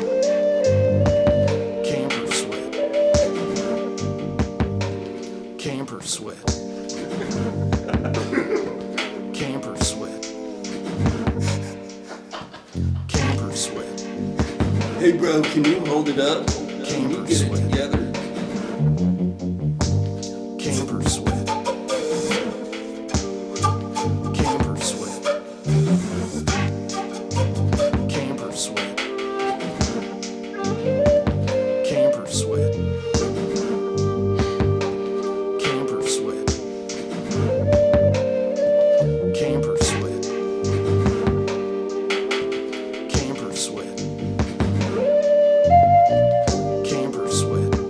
Camper sweat. Camper sweat. Hey bro, can you hold it up? Can you Camper get it sweat. together? Camper sweat. Camper sweat. Camper sweat. Camper sweat. Camper sweat. Camper sweat. Camper sweat. Camper sweat.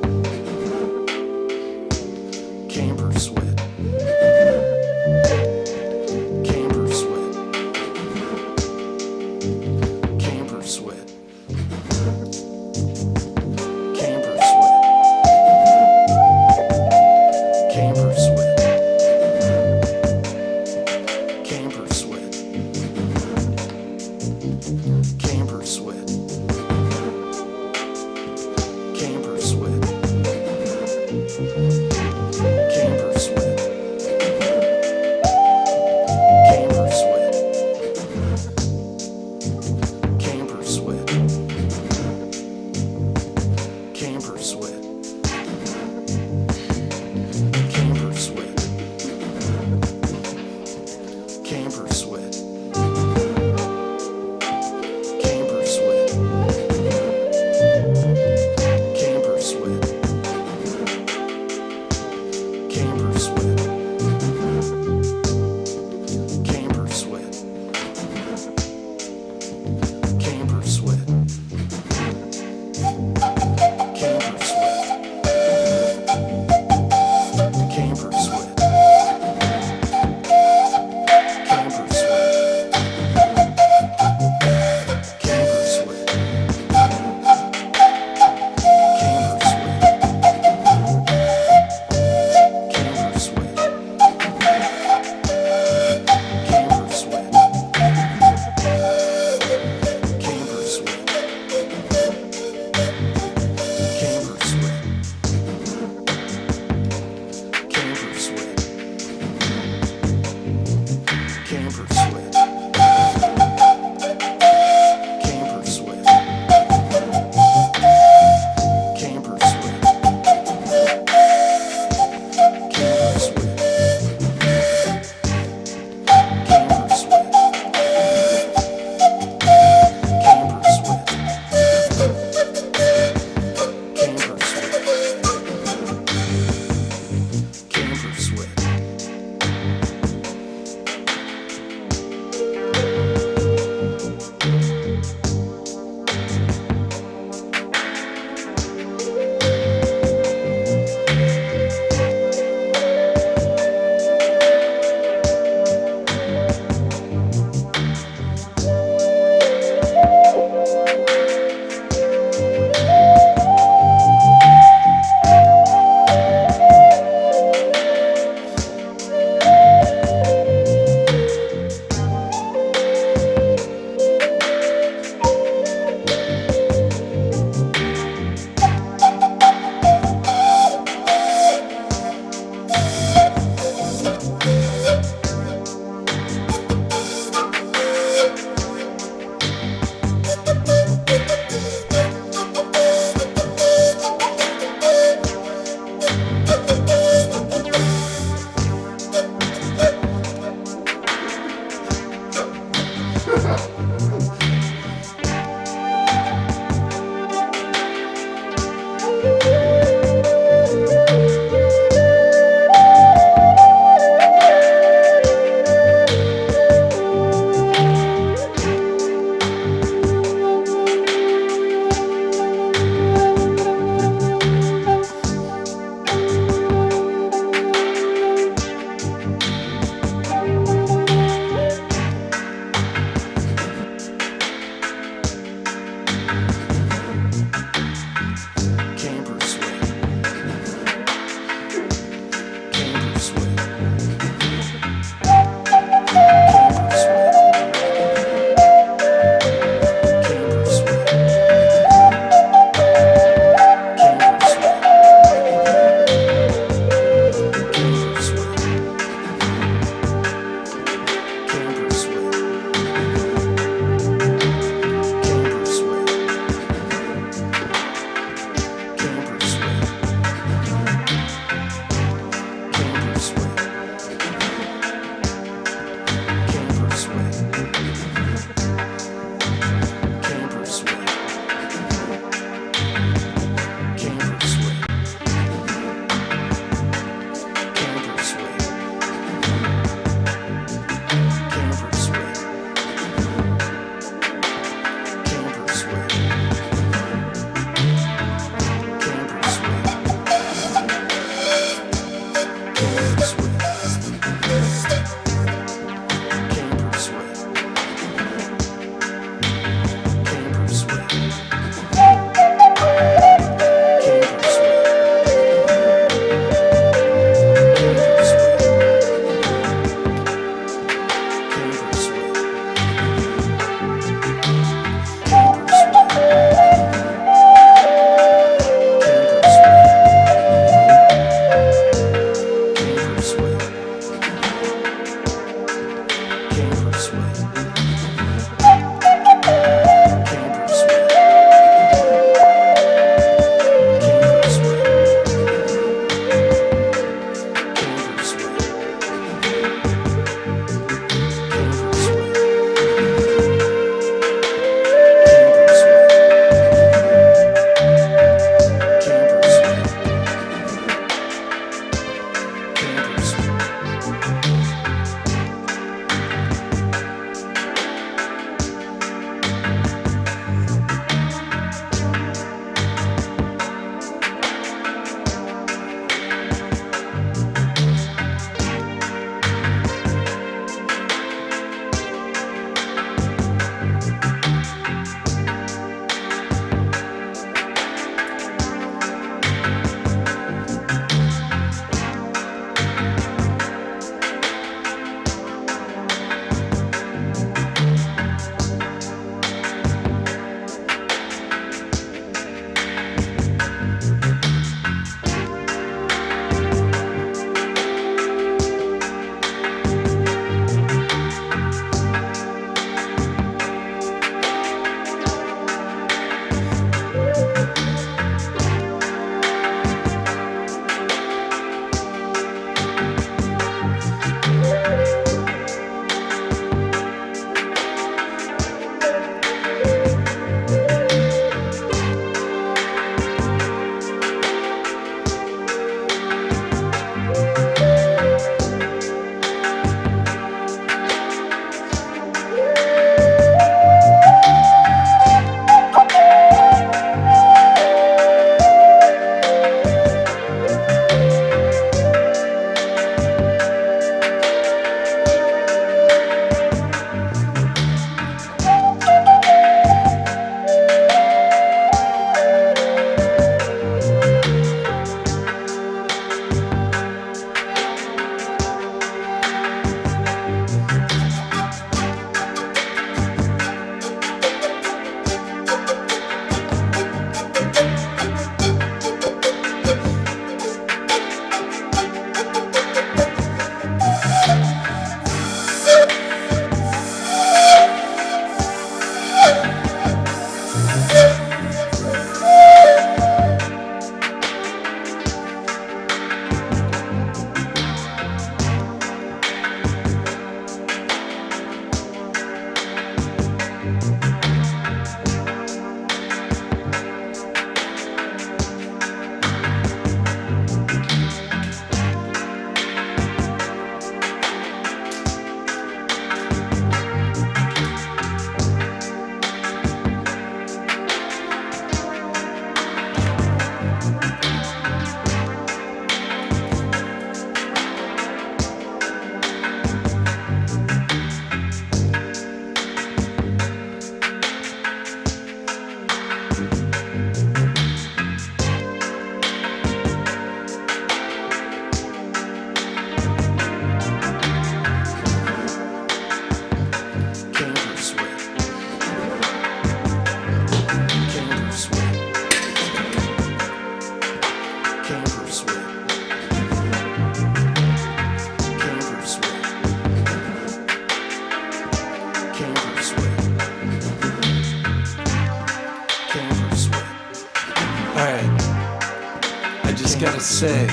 gotta say,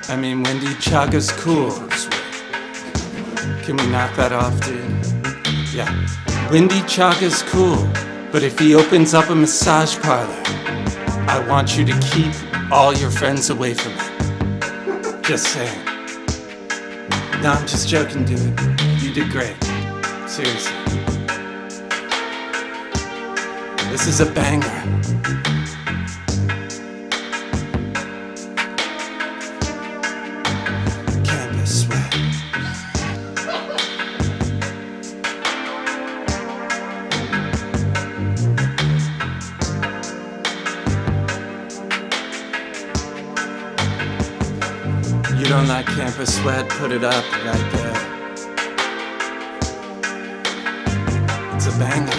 I mean, Wendy, Chaga's cool. Can we knock that off, dude? Yeah. Wendy, Chaga's cool, but if he opens up a massage parlor, I want you to keep all your friends away from it. Just saying. No, I'm just joking, dude. You did great. Seriously. This is a banger. Campus sweat. You don't like campus sweat? Put it up right there. It's a banger.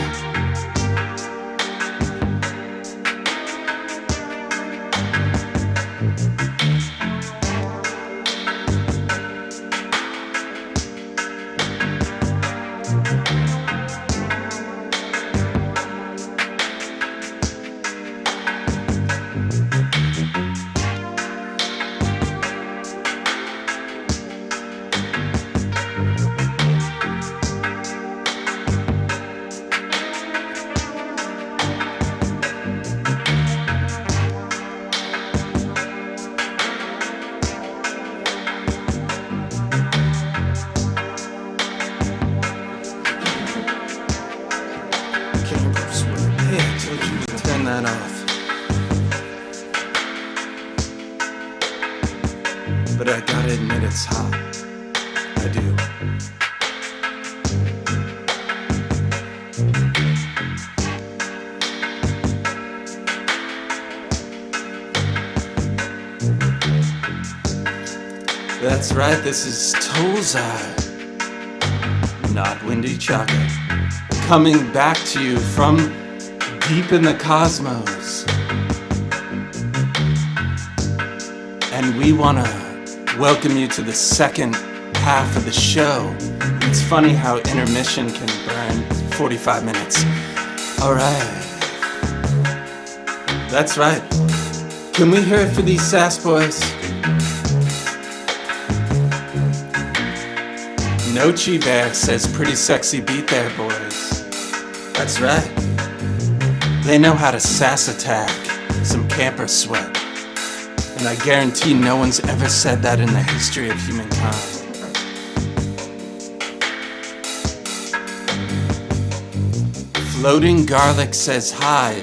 That off. But I gotta admit it's hot. I do. That's right, this is Tollzar, not Wendy Chaga, coming back to you from deep in the cosmos. And we want to welcome you to the second half of the show. It's funny how intermission can burn 45 minutes. All right. That's right. Can we hear it for these Sass Boys? Nochi Bear says pretty sexy beat there, boys. That's right. They know how to sass attack some camper sweat. And I guarantee no one's ever said that in the history of humankind. Floating Garlic says hi,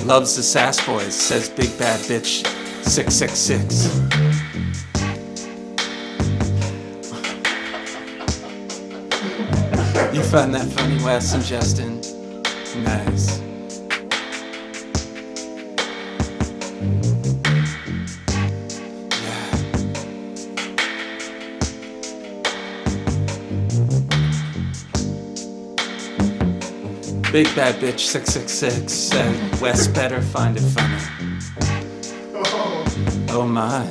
loves the Sass Boys, says Big Bad Bitch 666. You find that funny, Wes and Justin? Nice. Big Bad Bitch 666 said, Wes better find it funny. Oh my.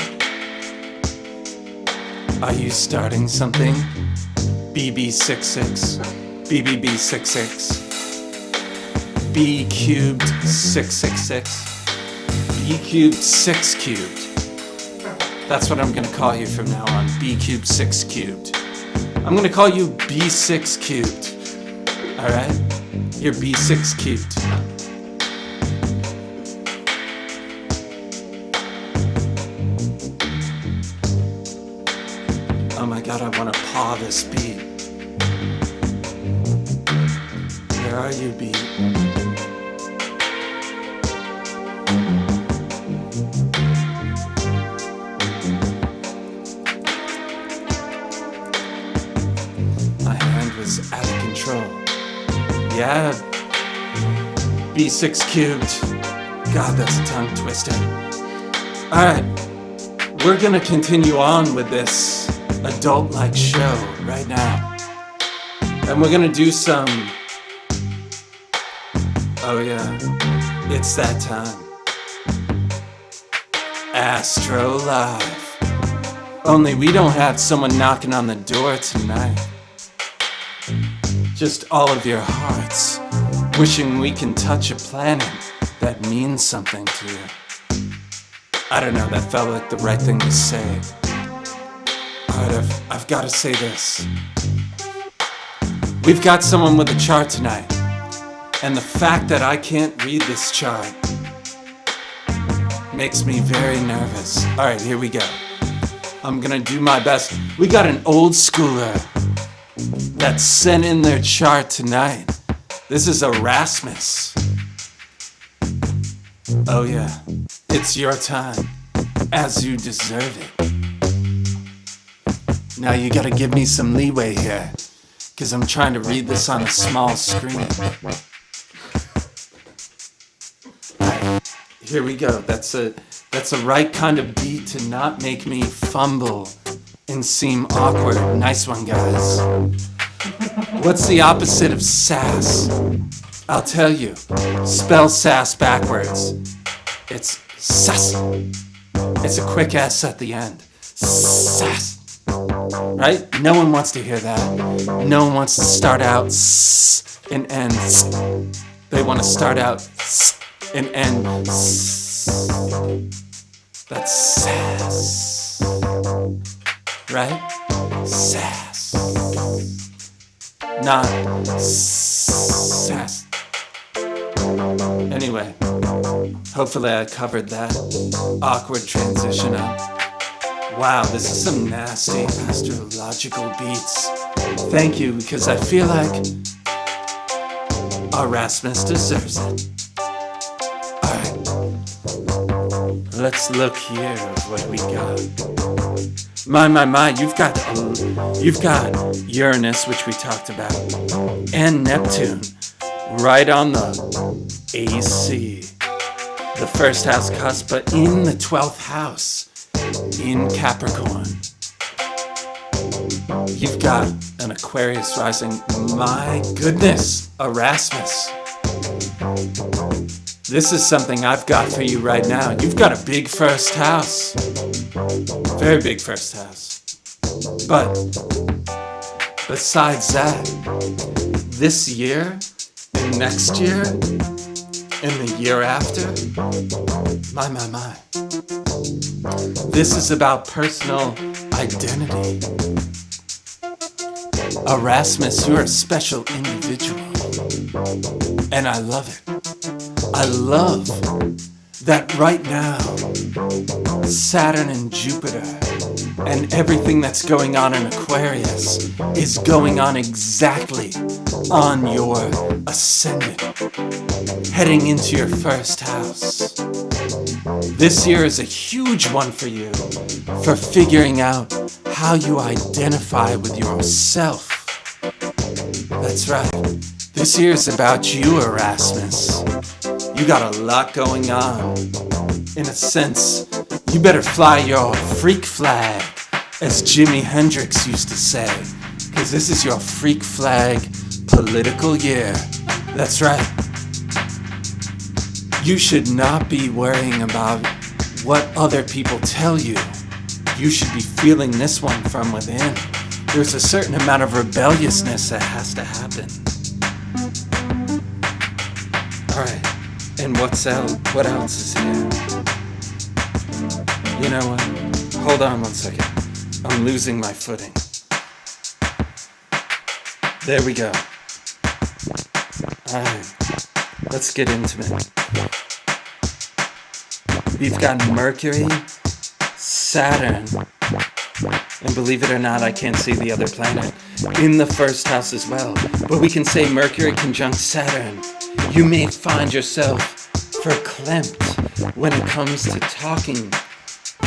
Are you starting something? BB66, BBB66, B cubed 666, B cubed 6 cubed. That's what I'm gonna call you from now on, B cubed 6 cubed. I'm gonna call you B6 cubed, alright? You're B6 cubed. Oh my god, I wanna paw this beat. Where are you, beat? My hand was out of control. Yeah, B6 cubed. God, that's a tongue twister. Alright, we're gonna continue on with this adult-like show right now. And we're gonna do some... Oh yeah, it's that time. Astro Live. Only we don't have someone knocking on the door tonight. Just all of your hearts wishing we can touch a planet that means something to you. I don't know, that felt like the right thing to say. Alright, I've got to say this. We've got someone with a chart tonight. And the fact that I can't read this chart makes me very nervous. Alright, here we go. I'm gonna do my best. We got an old schooler that sent in their chart tonight. This is Erasmus. Oh yeah, it's your time, as you deserve it. Now you gotta give me some leeway here, because I'm trying to read this on a small screen. Alright, here we go. That's a right kind of beat to not make me fumble and seem awkward. Nice one, guys. What's the opposite of sass? I'll tell you. Spell sass backwards. It's sass. It's a quick S at the end. Sass. Right? No one wants to hear that. No one wants to start out S and end S. They want to start out S and end S. That's sass. Right? Sass. Not sass. Anyway, hopefully I covered that awkward transition up. Wow, this is some nasty astrological beats. Thank you, because I feel like Erasmus deserves it. Alright, let's look here at what we got. My, you've got Uranus, which we talked about, and Neptune, right on the AC. The first house cusp, but in the 12th house, in Capricorn. You've got an Aquarius rising. My goodness, Erasmus. This is something I've got for you right now. You've got a big first house. Very big first house. But besides that, this year and next year and the year after, my. This is about personal identity. Erasmus, you're a special individual. And I love it. I love that right now, Saturn and Jupiter and everything that's going on in Aquarius is going on exactly on your ascendant, heading into your first house. This year is a huge one for you, for figuring out how you identify with yourself. That's right. This year is about you, Erasmus. You got a lot going on. In a sense, you better fly your freak flag, as Jimi Hendrix used to say, because this is your freak flag political year. That's right. You should not be worrying about what other people tell you. You should be feeling this one from within. There's a certain amount of rebelliousness that has to happen. Alright, and what else is here? You know what? Hold on 1 second. I'm losing my footing. There we go. Alright, let's get intimate. We've got Mercury, Saturn, and believe it or not, I can't see the other planet, in the first house as well. But we can say Mercury conjunct Saturn. You may find yourself verklempt when it comes to talking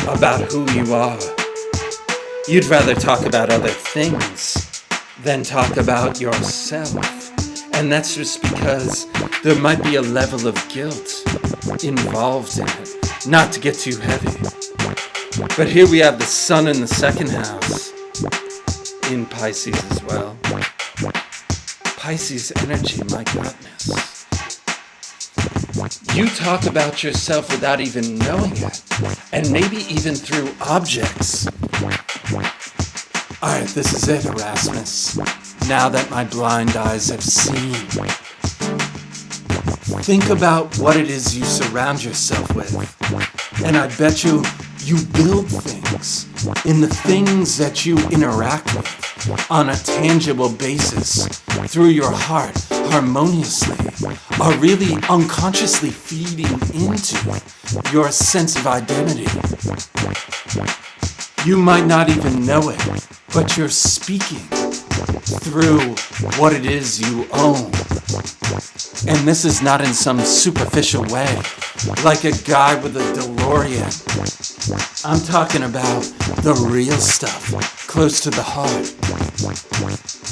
about who you are. You'd rather talk about other things than talk about yourself. And that's just because there might be a level of guilt involved in it. Not to get too heavy. But here we have the sun in the second house, in Pisces as well. Pisces energy, my goodness. You talk about yourself without even knowing it, and maybe even through objects. Alright, this is it, Erasmus. Now that my blind eyes have seen. Think about what it is you surround yourself with. And I bet you build things in the things that you interact with on a tangible basis through your heart harmoniously are really unconsciously feeding into your sense of identity. You might not even know it, but you're speaking through what it is you own. And this is not in some superficial way, like a guy with a DeLorean. I'm talking about the real stuff, close to the heart.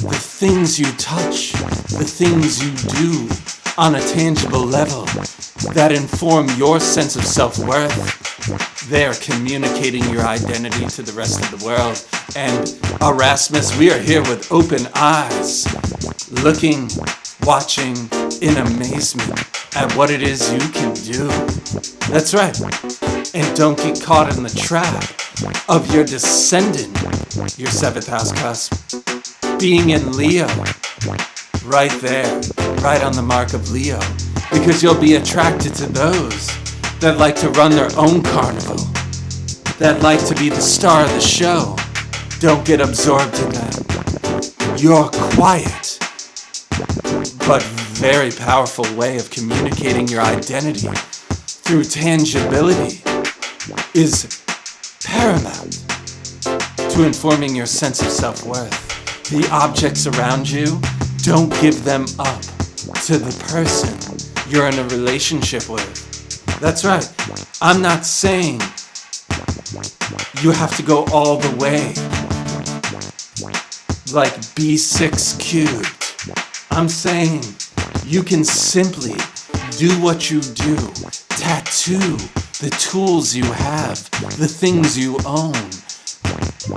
The things you touch, the things you do on a tangible level that inform your sense of self-worth. They're communicating your identity to the rest of the world. And Erasmus, we are here with open eyes, looking, watching in amazement at what it is you can do. That's right. And don't get caught in the trap of your descendant, your 7th house cusp, being in Leo. Right there, right on the mark of Leo. Because you'll be attracted to those that like to run their own carnival, that like to be the star of the show. Don't get absorbed in them. Your quiet, but very powerful way of communicating your identity through tangibility is paramount to informing your sense of self-worth. The objects around you, don't give them up to the person you're in a relationship with. That's right. I'm not saying you have to go all the way like B6 cubed. I'm saying you can simply do what you do. Tattoo the tools you have, the things you own.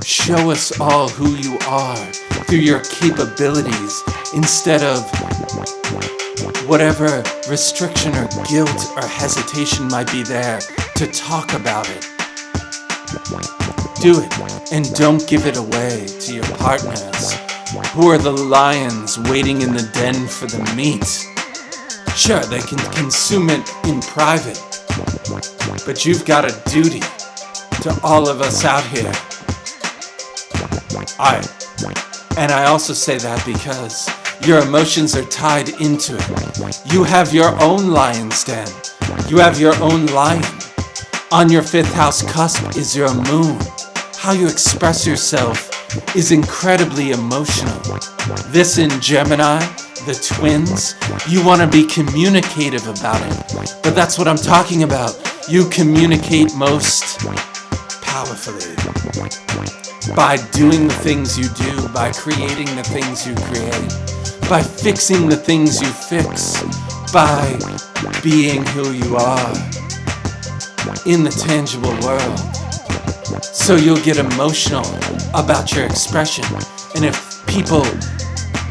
Show us all who you are through your capabilities instead of whatever restriction or guilt or hesitation might be there to talk about it. Do it, and don't give it away to your partners, who are the lions waiting in the den for the meat. Sure, they can consume it in private, but you've got a duty to all of us out here. And I also say that because your emotions are tied into it. You have your own lion's den. You have your own lion. On your 5th house cusp is your moon. How you express yourself is incredibly emotional. This in Gemini, the twins, you want to be communicative about it. But that's what I'm talking about. You communicate most powerfully by doing the things you do, by creating the things you create, by fixing the things you fix, by being who you are in the tangible world. So you'll get emotional about your expression. And if people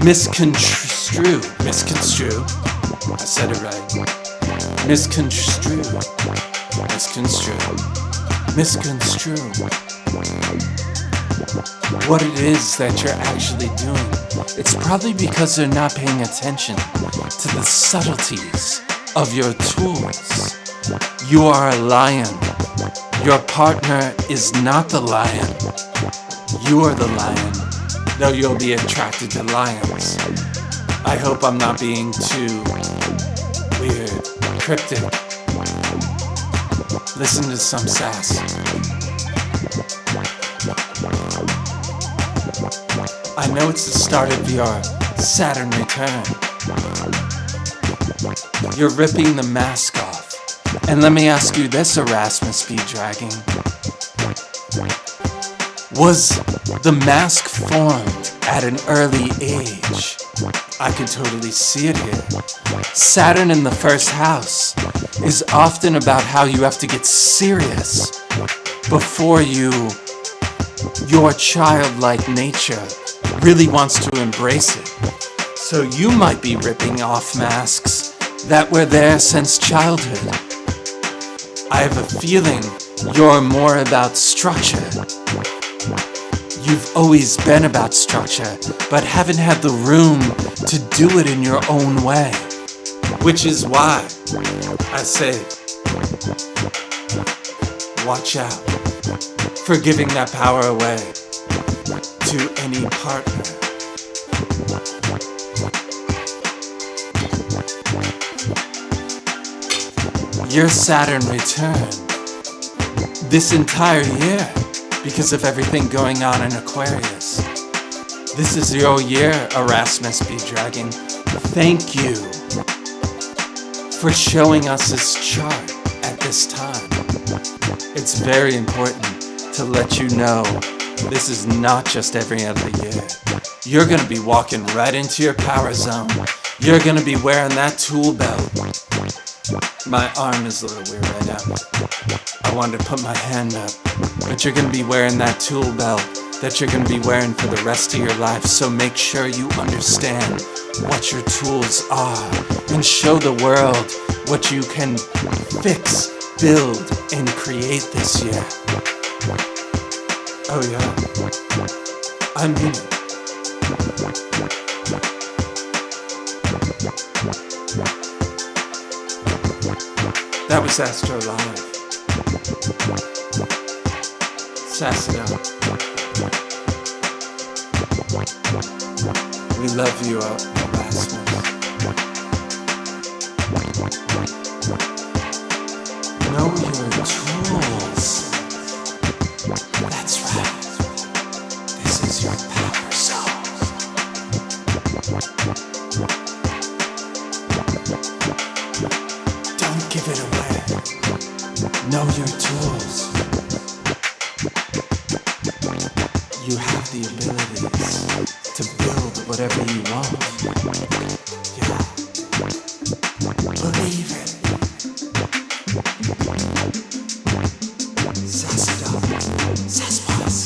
misconstrue, I said it right, misconstrue, what it is that you're actually doing, it's probably because they're not paying attention to the subtleties of your tools. You are a lion. Your partner is not the lion. You are the lion, though you'll be attracted to lions. I hope I'm not being too weird, cryptic. Listen to some sass. I know it's the start of your Saturn return. You're ripping the mask off. And let me ask you this, Erasmus Speed Dragging. Was the mask formed at an early age? I could totally see it here. Saturn in the 1st house is often about how you have to get serious before your childlike nature really wants to embrace it. So you might be ripping off masks that were there since childhood. I have a feeling you're more about structure. You've always been about structure, but haven't had the room to do it in your own way. Which is why I say, watch out for giving that power away to any partner. Your Saturn return this entire year because of everything going on in Aquarius. This is your year, Erasmus B. Dragon. Thank you for showing us this chart at this time. It's very important to let you know this is not just every other year. You're gonna be walking right into your power zone. You're gonna be wearing that tool belt. My arm is a little weird right now. I wanted to put my hand up, but you're gonna be wearing that tool belt that you're gonna be wearing for the rest of your life. So make sure you understand what your tools are and show the world what you can fix, build, and create this year. Oh yeah, I mean it. That was Astro Live. Sass it up. We love you, Erasmus. Know your tools. That's right. This is your power zone. Don't give it away. Know your tools. You have the abilities to build whatever you want. Yeah. Believe it. Sass it up. Sass Boys.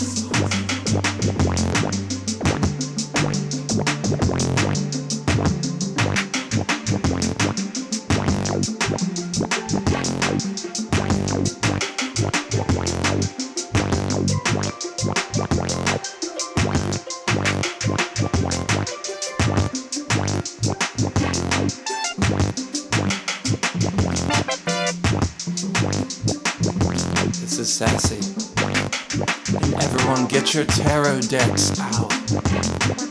This is Sassy. And everyone get your tarot decks out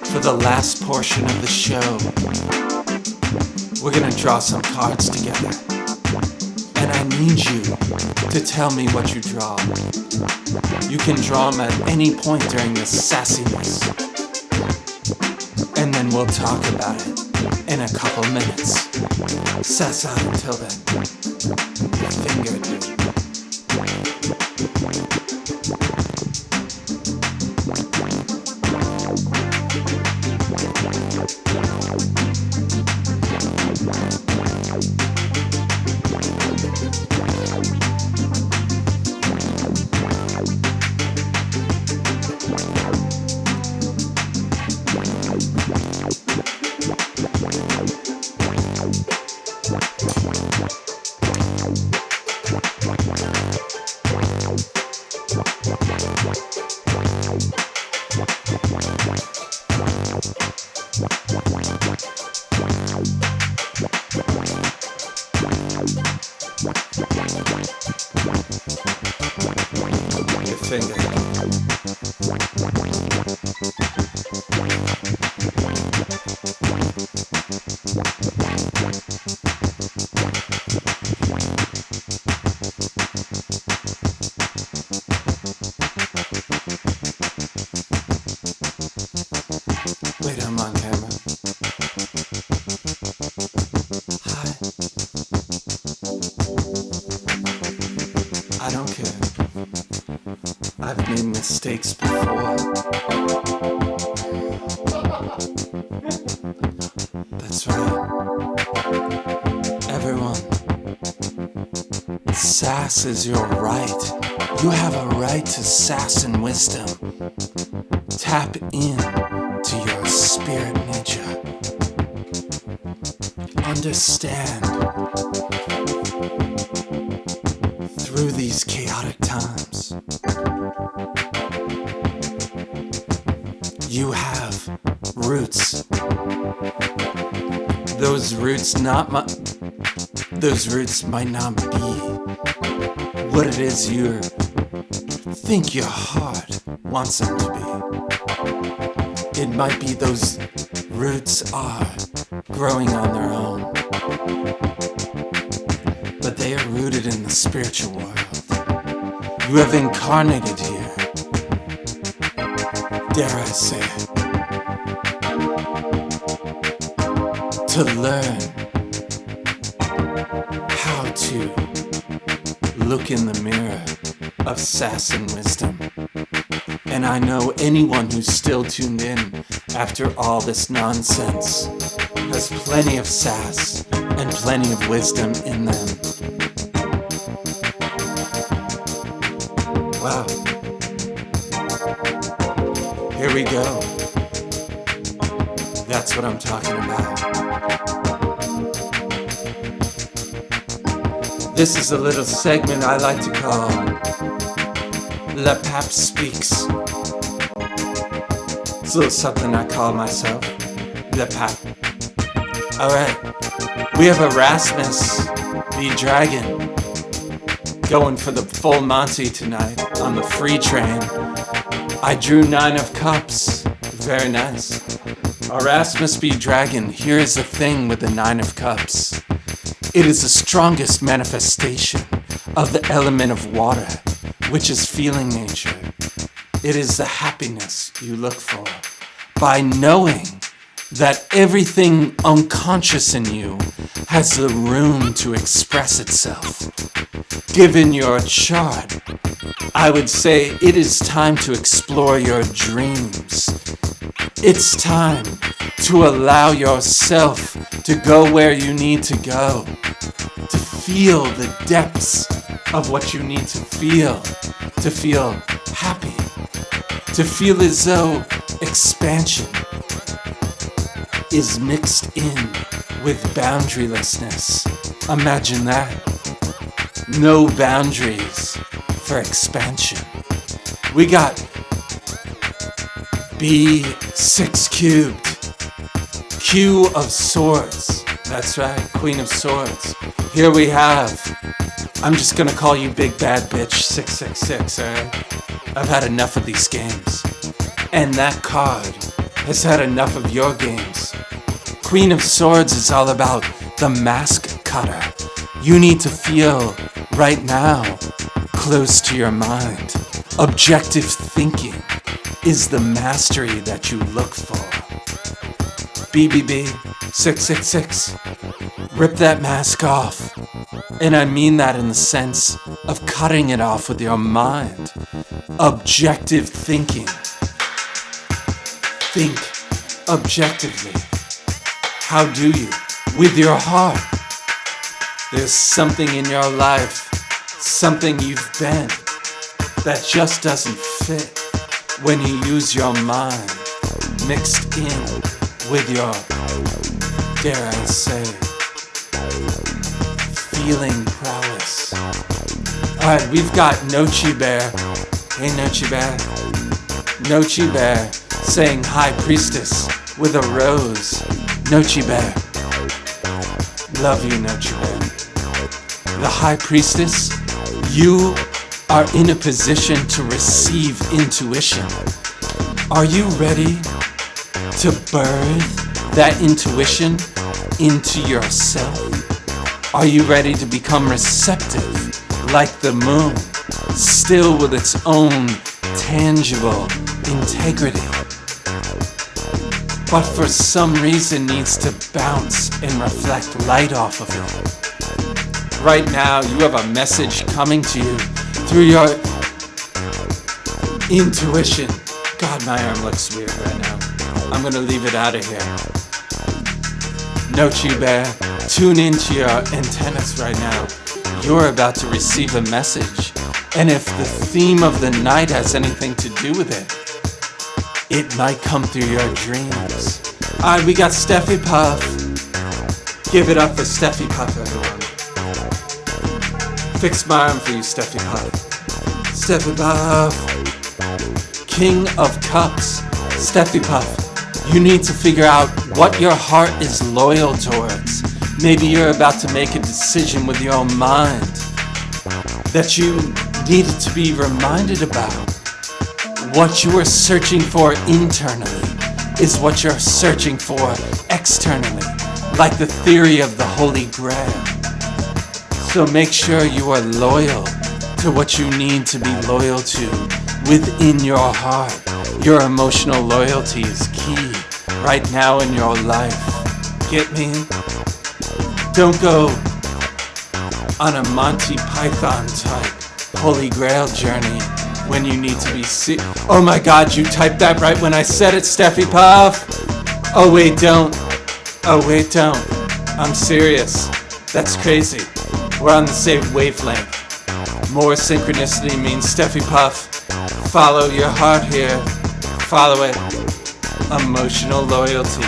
for the last portion of the show. We're gonna draw some cards together. And I need you to tell me what you draw. You can draw them at any point during this sassiness. And then we'll talk about it in a couple minutes. Sass out until then. Finger, dude. Your finger. Wait, I'm on camera. Hi. I don't care. I've made mistakes before. That's right. Everyone. Sass is your right. You have a right to sass and wisdom. Tap in to your spirit nature. Understand through these chaotic times. You have roots. Those roots might not be what it is you're think your heart wants them to be. It might be those roots are growing on their own, but they are rooted in the spiritual world. You have incarnated here, dare I say it, to learn how to look in the mirror of sass and wisdom. And I know anyone who's still tuned in after all this nonsense has plenty of sass and plenty of wisdom in them. Wow. Here we go. That's what I'm talking about. This is a little segment I like to call Le Pap Speaks. It's a little something I call myself, Le Pap. Alright, we have Erasmus, the Dragon, going for the full Monty tonight on the free train. I drew 9 of cups, very nice. Erasmus B. Dragon, here is the thing with the 9 of cups. It is the strongest manifestation of the element of water, which is feeling nature. It is the happiness you look for by knowing that everything unconscious in you has the room to express itself. Given your chart, I would say it is time to explore your dreams. It's time to allow yourself to go where you need to go, to feel the depths of what you need to feel happy, to feel as though expansion is mixed in with boundarylessness. Imagine that. No boundaries for expansion. We got B6 cubed. Q of swords. That's right, Queen of Swords. Here we have, I'm just gonna call you Big Bad Bitch 666, alright? I've had enough of these games. And that card has had enough of your games. Queen of Swords is all about the mask cutter. You need to feel, right now, close to your mind. Objective thinking is the mastery that you look for. BBB 666. Rip that mask off. And I mean that in the sense of cutting it off with your mind. Objective thinking. Think objectively. How do you? With your heart. There's something in your life, something you've been, that just doesn't fit when you use your mind mixed in with your, dare I say, feeling prowess. Alright, we've got Nochi Bear. Hey Nochi Bear. Nochi Bear saying High Priestess with a rose. Nochi Bear. Love you, Nochi Bear. The High Priestess, you are in a position to receive intuition. Are you ready to birth that intuition into yourself? Are you ready to become receptive like the moon, still with its own tangible integrity, but for some reason needs to bounce and reflect light off of it? Right now, you have a message coming to you through your intuition. God, my arm looks weird right now. I'm gonna leave it out of here. Nochi Bear, tune into your antennas right now. You're about to receive a message. And if the theme of the night has anything to do with it, it might come through your dreams. Alright, we got Steffi Puff. Give it up for Steffi Puff, everyone. Fix my arm for you, Steffi Puff. Steffi Puff. King of Cups. Steffi Puff. You need to figure out what your heart is loyal towards. Maybe you're about to make a decision with your mind that you needed to be reminded about. What you are searching for internally is what you're searching for externally, like the theory of the Holy Grail. So make sure you are loyal to what you need to be loyal to within your heart. Your emotional loyalty is key right now in your life. Get me? Don't go on a Monty Python type Holy Grail journey when you need to be oh my God, you typed that right when I said it, Steffi Puff. Oh wait, don't. Oh wait, don't. I'm serious. That's crazy. We're on the same wavelength. More synchronicity means Steffi Puff. Follow your heart here. Follow it. Emotional loyalty.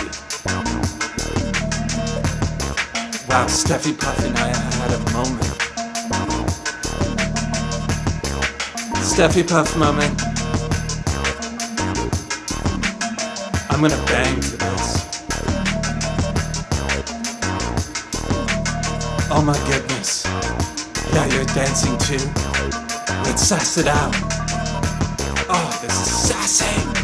Wow, Steffi Puff and I had a moment. Steffi Puff moment. I'm gonna bang to this. Oh my goodness. Yeah, you're dancing too. Let's sass it out. Oh, this is sassy.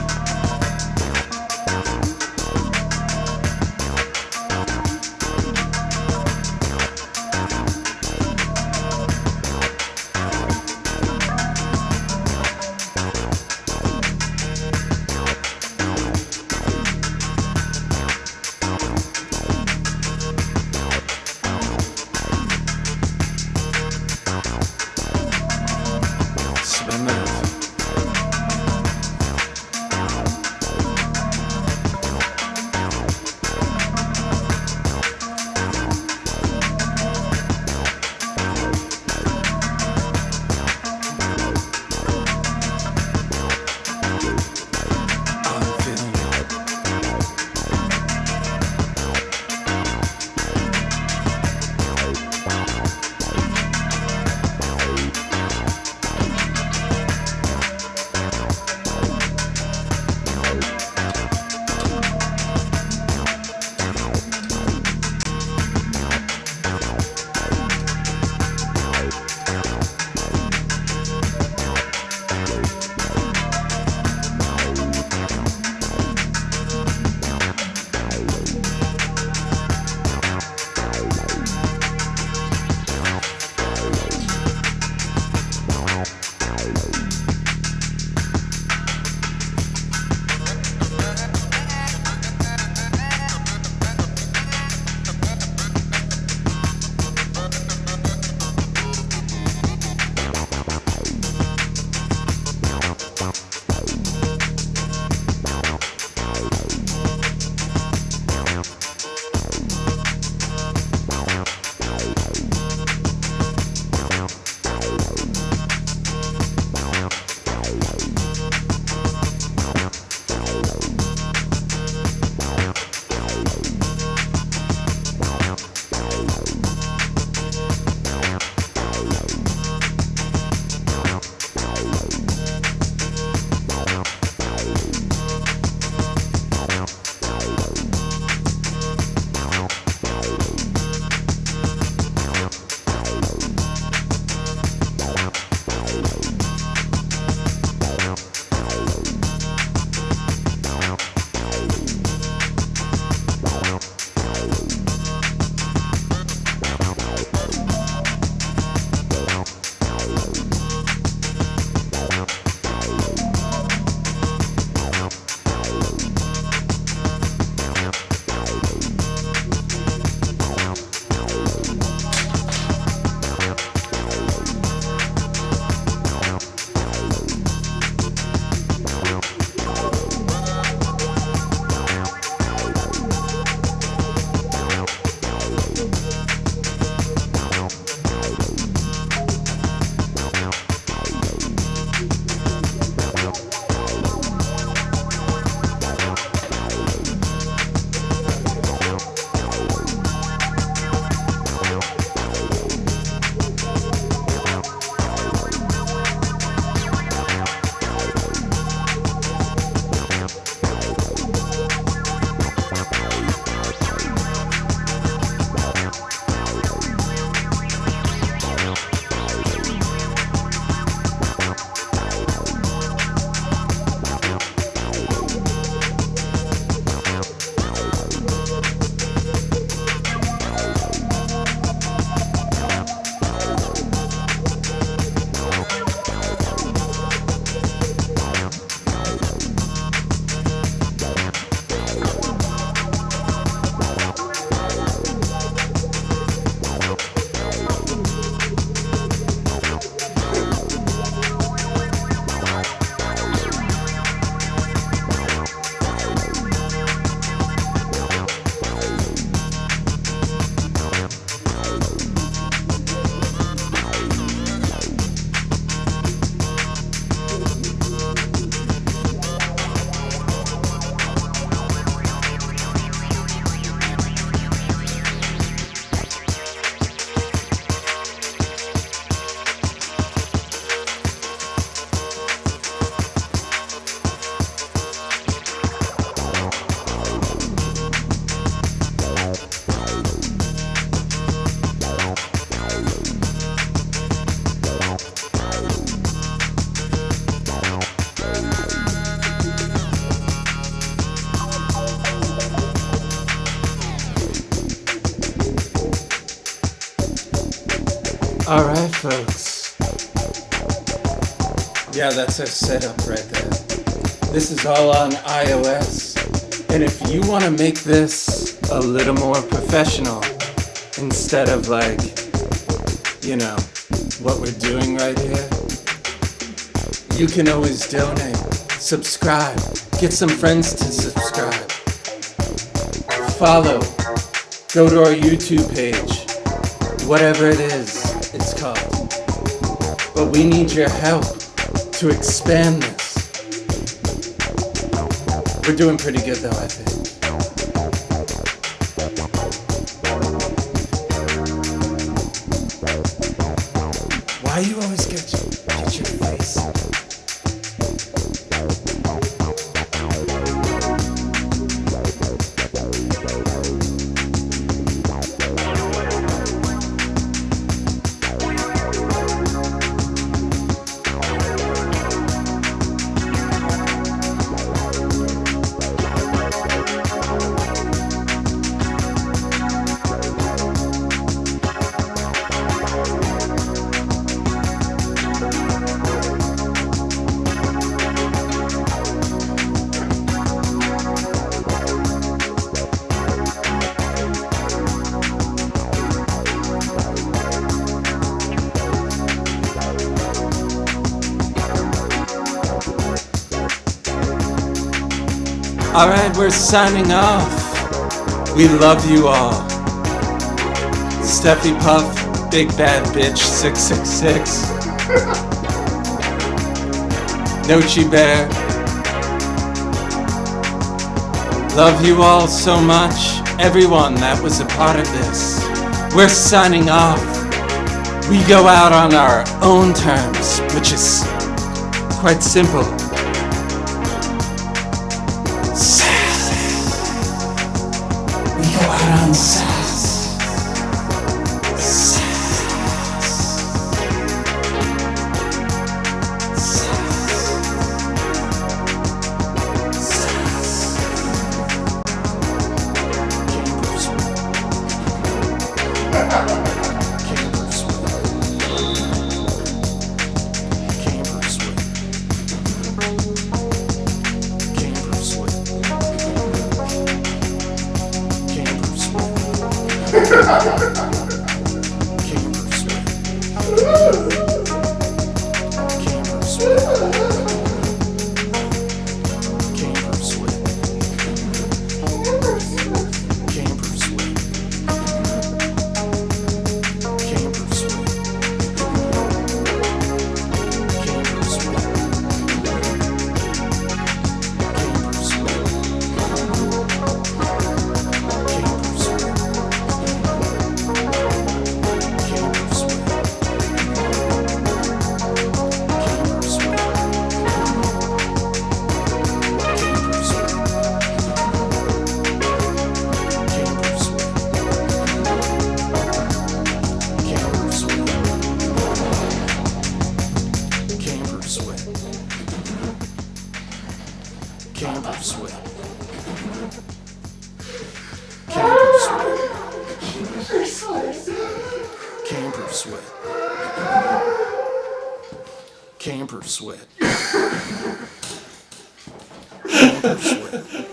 Alright, folks. Yeah, that's our setup right there. This is all on iOS. And if you want to make this a little more professional, instead of like, you know, what we're doing right here, you can always donate, subscribe, get some friends to subscribe, follow, go to our YouTube page, whatever it is it's called. But we need your help to expand this. We're doing pretty good though, I think. Why you always get your face? Alright, we're signing off. We love you all. Steffi Puff, Big Bad Bitch 666. Nochi Bear. Love you all so much. Everyone that was a part of this. We're signing off. We go out on our own terms, which is quite simple. We go out on Sass. Camper sweat. Camper sweat. Camper sweat. Camper sweat. Camper sweat.